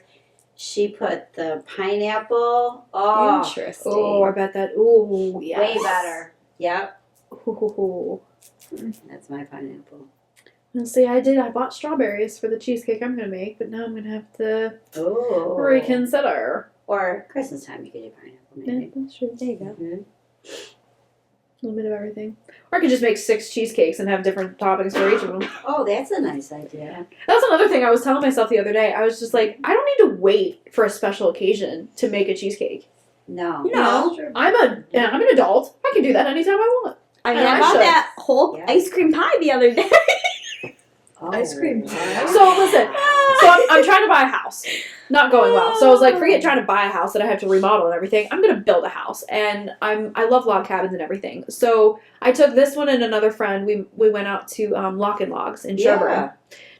She put the pineapple. Oh, Interesting. Oh, I bet that. Ooh, yes. way better. Yep, Ooh. that's my pineapple. We'll see. I bought strawberries for the cheesecake I'm gonna make, but now I'm gonna have to Oh. reconsider. Or Christmas time, you could do pineapple, Yeah, maybe. that's true. There you go. Mhm. A little bit of everything. Or I could just make 6 cheesecakes and have different toppings for each of them. Oh, that's a nice idea. That's another thing I was telling myself the other day. I was just like, I don't need to wait for a special occasion to make a cheesecake. No. No. I'm an adult. I can do that anytime I want. I mean, And I I bought should. that whole Yeah. ice cream pie the other day. Oh. Ice cream pie? So listen, I'm trying to buy a house. Not going well. So I was like, forget trying to buy a house that I have to remodel and everything. I'm gonna build a house, and I love log cabins and everything. So I took this one and another friend. We went out to Lock and Logs in Sherburne. Yeah.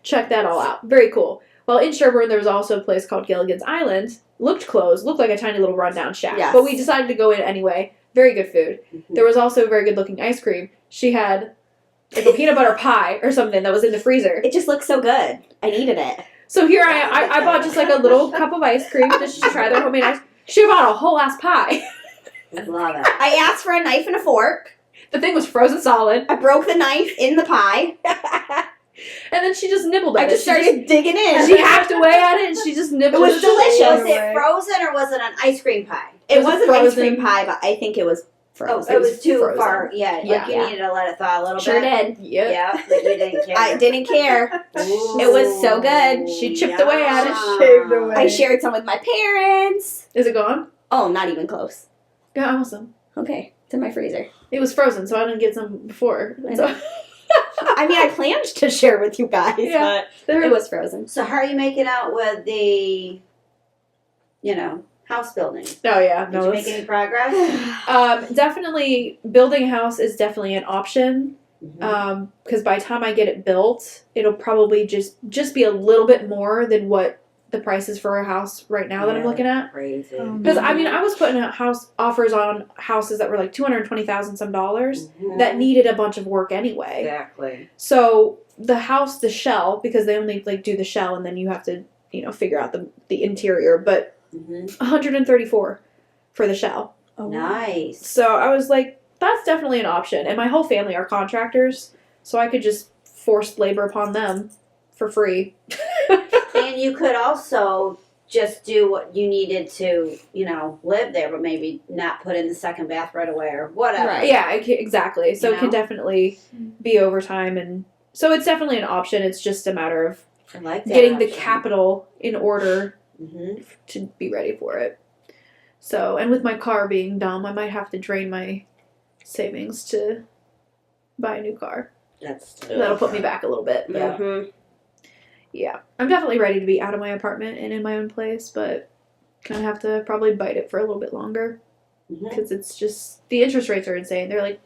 Check that all out. Very cool. Well, in Sherburne, there was also a place called Gilligan's Island. Looked closed. Looked like a tiny little rundown shack. Yes. But we decided to go in anyway. Very good food. Mhm. There was also very good looking ice cream. She had like a peanut butter pie or something that was in the freezer. It just looked so good. I needed it. So here I bought just like a little cup of ice cream just to try their homemade ice. She bought a whole ass pie. Love it. I asked for a knife and a fork. The thing was frozen solid, I broke the knife in the pie. and then she just nibbled at I it. just She started digging in. She hacked away at it, and she just nibbled. It was delicious. Was Way. it frozen or was it an ice cream pie? It was was an frozen. ice cream pie, but I think it was frozen. Oh, it was too frozen. far. Yeah, Yeah. like you needed to let it thaw a little Sure bit. did. Yep. Yeah, but you didn't care. I didn't care. It was so good. She chipped away at it. Shaved away. I shared some with my parents. Is it gone? Oh, not even close. Yeah, awesome. Okay, it's in my freezer. It was frozen, so I didn't get some before. I So, I mean, I planned to share with you guys, Yeah. but it was frozen. So how are you making out with the, house building? oh yeah, Did no. you make any progress? Definitely building a house is definitely an option. Mhm. Because by the time I get it built, it'll probably just be a little bit more than what the price is for a house right now that I'm Yeah. looking at. Crazy. Because I mean, I was putting out house offers on houses that were like $220,000 some dollars Mhm. that needed a bunch of work anyway. Exactly. So the house, the shell, because they only like do the shell and then you have to figure out the interior, but Mm-hmm. 134 for the shell. Nice. So I was like, that's definitely an option. And my whole family are contractors, so I could just force labor upon them for free. And you could also just do what you needed to, live there, but maybe not put in the second bath right away or whatever. Right. Yeah, exactly. So You it can know? definitely be overtime, and so it's definitely an option. It's just a matter of I like that. getting the capital in order Mm-hmm. to be ready for it. So, and with my car being dumb, I might have to drain my savings to buy a new car. That'll put me back a little bit. But Yeah. Mhm. yeah, I'm definitely ready to be out of my apartment and in my own place, but gonna have to probably bite it for a little bit longer Mhm. because it's just the interest rates are insane. They're like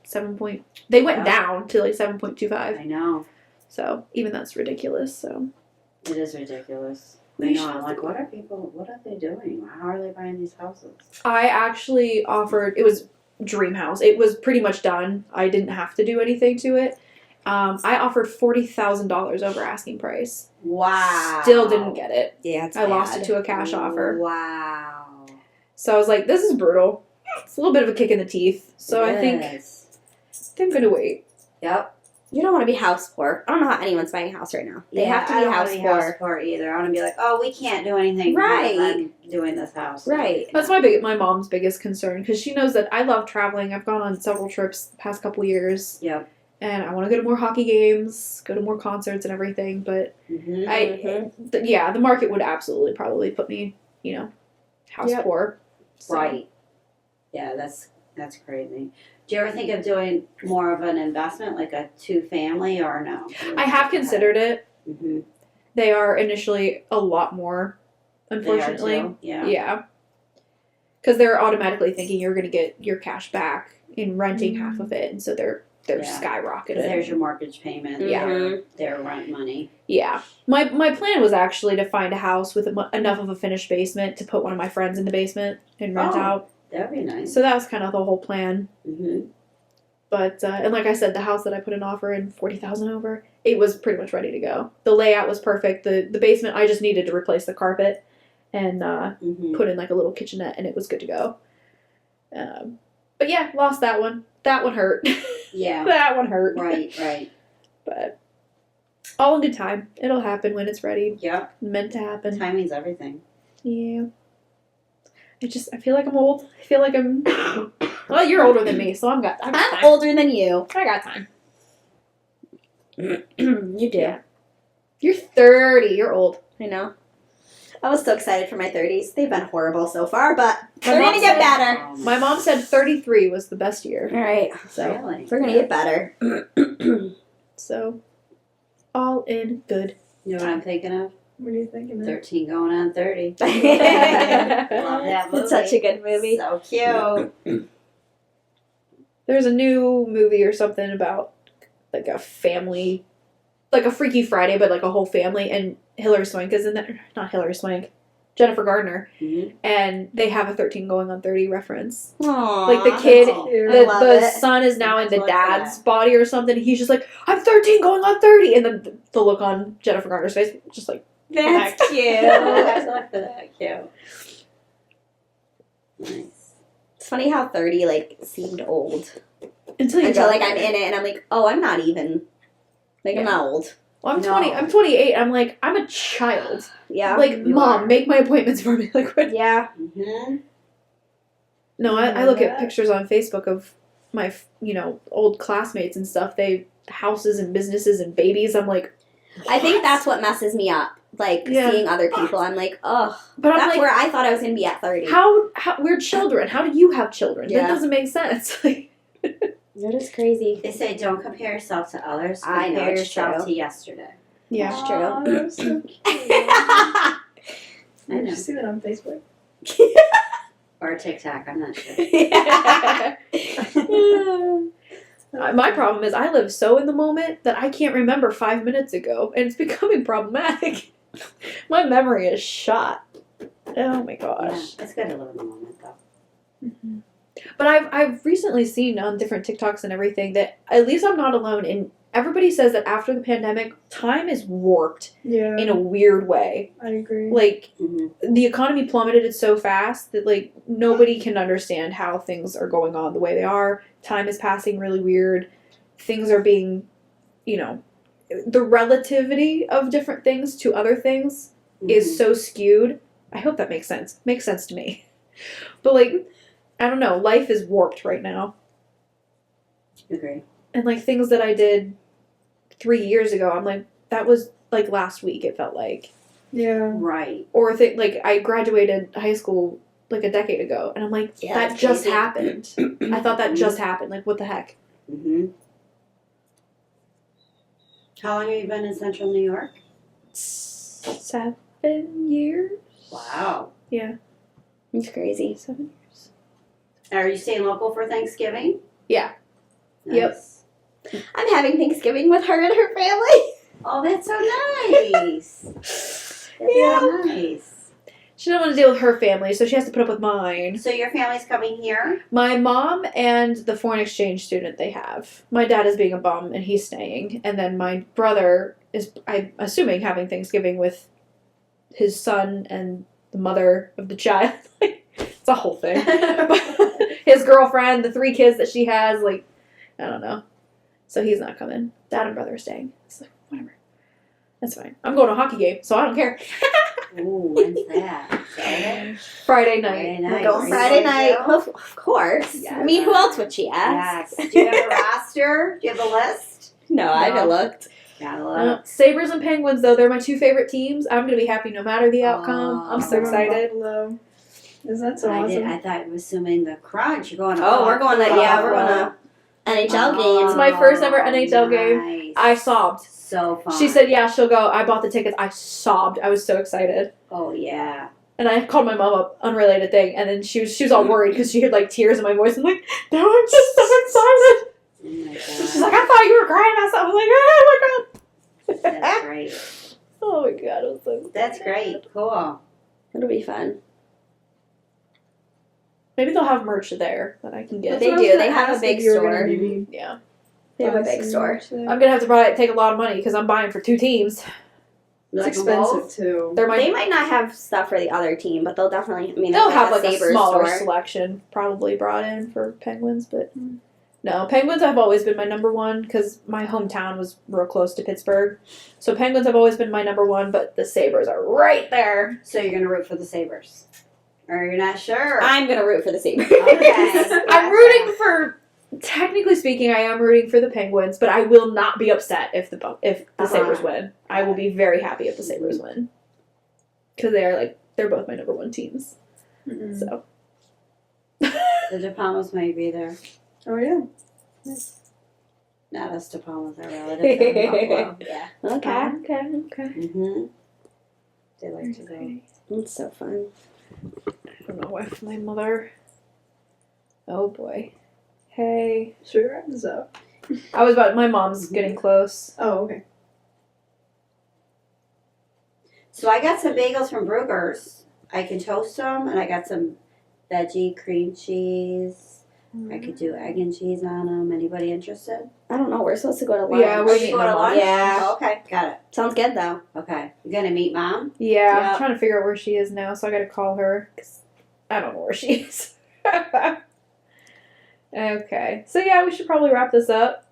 they went Yeah. down to like 7.25. I know. So even that's ridiculous. So It is ridiculous. We I should know. I'm have like, to- what are they doing? How are they buying these houses? I actually offered. It was dream house. It was pretty much done. I didn't have to do anything to it. I offered $40,000 over asking price. Wow. Still didn't get it. Yeah, it's I lost it bad. to a cash offer. Wow. So I was like, this is brutal. It's a little bit of a kick in the teeth. So I think Yes. I'm gonna wait. Yep. You don't want to be house poor. I don't know how anyone's buying a house right now. They have to I be don't house wanna be poor. house poor either. I want to be like, oh, we can't do anything. Right. because I'm doing this house. Right. That's my mom's biggest concern because she knows that I love traveling. I've gone on several trips the past couple years, Yep. and I want to go to more hockey games, go to more concerts and everything. But Mm-hmm. the market would absolutely probably put me, house Yep. poor. So- Right. Yeah, that's crazy. Do you ever think of doing more of an investment, like a 2-family, or no? I have considered it. Mm-hmm. They are initially a lot more, unfortunately. Yeah. Yeah. Because they're automatically thinking you're going to get your cash back in renting half of it, and so they're Yeah. skyrocketed. Because there's your mortgage payment. Yeah. Their rent money. Yeah. My plan was actually to find a house with enough of a finished basement to put one of my friends in the basement and rent Oh. out. That'd be nice. So that was kind of the whole plan. Mm-hmm. But and like I said, the house that I put an offer in 40,000 over, it was pretty much ready to go. The layout was perfect. The basement, I just needed to replace the carpet and Mm-hmm. put in like a little kitchenette, and it was good to go. But yeah, lost that one. That one hurt. Yeah. That one hurt. Right. But all in good time. It'll happen when it's ready. Yep. Meant to happen. Timing's everything. Yeah. I feel like I'm old. I feel like I'm. Well, you're older than me, so I got I'm time. older than you. I got time. You do. Yeah. You're 30. You're old. I know. I was so excited for my 30s. They've been horrible so far, but My they're mom gonna get said- better. Oh My mom said 33 was the best year. All right, So, Really? we're gonna get better. so all in good. You know what I'm thinking of? What are you thinking? 13 going on 30. Love It's that movie. such a good movie. So cute. There's a new movie or something about like a family, like a Freaky Friday, but like a whole family, and Hilary Swank is in there. Not Hilary Swank, Jennifer Gardner, Mhm. and they have a 13 going on 30 reference. Aww, Like the kid, That's Cute. I love the it. son is now in the Look at dad's body or something. He's just like, I'm 13 going on 30, and then the look on Jennifer Gardner's face, just like, That's I cute. love that. Cute. Nice. It's funny how 30 like seemed old until you until got like I'm there. in it and I'm like, oh, I'm not even. Like I'm Yeah. not old. Well, I'm No. 20. I'm 28. I'm like, I'm a child. Yeah. Like, You mom, are. make my appointments for me. Like, what? Yeah. Mm-hmm. No, I look at Yeah. pictures on Facebook of my, old classmates and stuff. They houses and businesses and babies. I'm like, I think what? that's what messes me up. Like Yeah. seeing other people, I'm like, oh, But I'm that's like, where I thought I was gonna be at 30. how we're children. How do you have children? Yeah. That doesn't make sense. Like, That is crazy. They say don't compare yourself to others. I know, Compare it's yourself true. to yesterday. yeah. It's true. Aw, that was so cute. I Did know. you see that on Facebook? Or TikTok, I'm not sure. My problem is I live so in the moment that I can't remember 5 minutes ago, and it's becoming problematic. My memory is shot. Oh my Yeah, gosh. it's good to live in the moment, though. But I've recently seen on different TikToks and everything that at least I'm not alone. And everybody says that after the pandemic, time is warped Yeah, in a weird way. I agree. Like Mm-hmm. the economy plummeted so fast that like nobody can understand how things are going on the way they are. Time is passing really weird. Things are being, the relativity of different things to other things is so skewed. I hope that makes sense. Makes sense to me. But like, I don't know, life is warped right now. Agree. And like things that I did 3 years ago, I'm like, that was like last week, it felt like. Yeah. Right. Or like I graduated high school like a decade ago, and I'm like, Yeah, that that's just crazy. happened. I thought that just happened. Like, what the heck? Mm-hmm. How long have you been in Central New York? 7 years? Wow. Yeah, It's crazy. 7 years. Are you staying local for Thanksgiving? Yeah. Yep. Nice. I'm having Thanksgiving with her and her family. Oh, that's so nice. That's Yeah. so nice. She doesn't want to deal with her family, so she has to put up with mine. So your family's coming here? My mom and the foreign exchange student they have. My dad is being a bum and he's staying. And then my brother is, I'm assuming, having Thanksgiving with his son and the mother of the child. It's a whole thing. His girlfriend, the 3 kids that she has, like, I don't know. So he's not coming. Dad and brother are staying. It's like, whatever. That's fine. I'm going to a hockey game, so I don't care. Ooh, when's that? Saturday? Friday night. Friday We're night. going Are you Friday going night. to? Of course. Yes. I mean, who else would she ask? Yes. Do you have a roster? Do you have a list? No, I No. haven't looked. Gotta look. Sabres and Penguins, though, they're my 2 favorite teams. I'm going to be happy no matter the outcome. I'm so We're going to excited. Buffalo. Is that so I awesome? I thought you were assuming the Crunch. You're going to Oh, we're going to we're going to NHL games. It's my first ever NHL game. Nice. I sobbed. So fun. She said, yeah, she'll go. I bought the tickets. I sobbed. I was so excited. Oh, yeah. And I called my mom up, unrelated thing, and then she was all worried because she heard like tears in my voice. I'm like, no, I'm just so excited. Oh, my God. She's like, I thought you were crying about something. I'm like, oh my god. That's great. Oh my god, it was so. That's great. Cool. It'll be fun. Maybe they'll have merch there that I can get. They That's what I was do. gonna They have a ask big if you were store. gonna maybe Yeah, They have a buy big some store. merch there. I'm gonna have to probably take a lot of money because I'm buying for 2 teams. It's Like expensive both? too. They're my. They might not have stuff for the other team, but they'll definitely. I mean, They'll it's have like a Sabres smaller store. selection probably brought in for Penguins, but No, Penguins have always been my number one because my hometown was real close to Pittsburgh. So Penguins have always been my number one, but the Sabres are right there. So you're gonna root for the Sabres, or you're not sure? I'm gonna root for the Sabres. Okay. I'm rooting for. Technically speaking, I am rooting for the Penguins, but I will not be upset if the Sabres win. I will be very happy if the Sabres win because they're both my number one teams. Mm-mm. So The De Palmas might be there. Oh yeah. Not us De Palmas, our relatives. in Buffalo. Yeah. Okay. okay. Mm-hmm. They like to go. It's so fun. I don't know if my mother. Oh boy. Hey. Should we wrap this up? My mom's getting close. Oh, okay. So I got some bagels from Brugger's. I can toast them, and I got some veggie cream cheese. I could do egg and cheese on them. Anybody interested? I don't know. We're supposed to go to lunch. Yeah, we're Are you meeting going my to mom. lunch? Yeah. Oh, okay, got it. Sounds good though. Okay, you gonna meet Mom? Yeah, Yep. I'm trying to figure out where she is now, so I gotta call her because I don't know where she is. Okay, so yeah, we should probably wrap this up.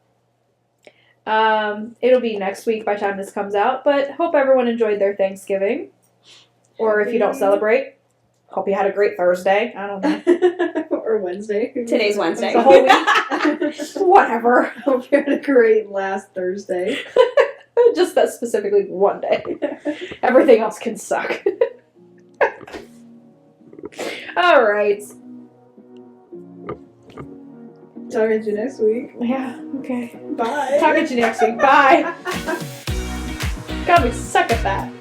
It'll be next week by the time this comes out, but hope everyone enjoyed their Thanksgiving. Or if you don't celebrate, hope you had a great Thursday. I don't know. Or Wednesday. Today's Wednesday. The whole week. Whatever. Hope you had a great last Thursday. Just that specifically one day. Everything else can suck. All right. Talking to you next week. Yeah, okay. Bye. Talking to you next week. Bye. God, we suck at that.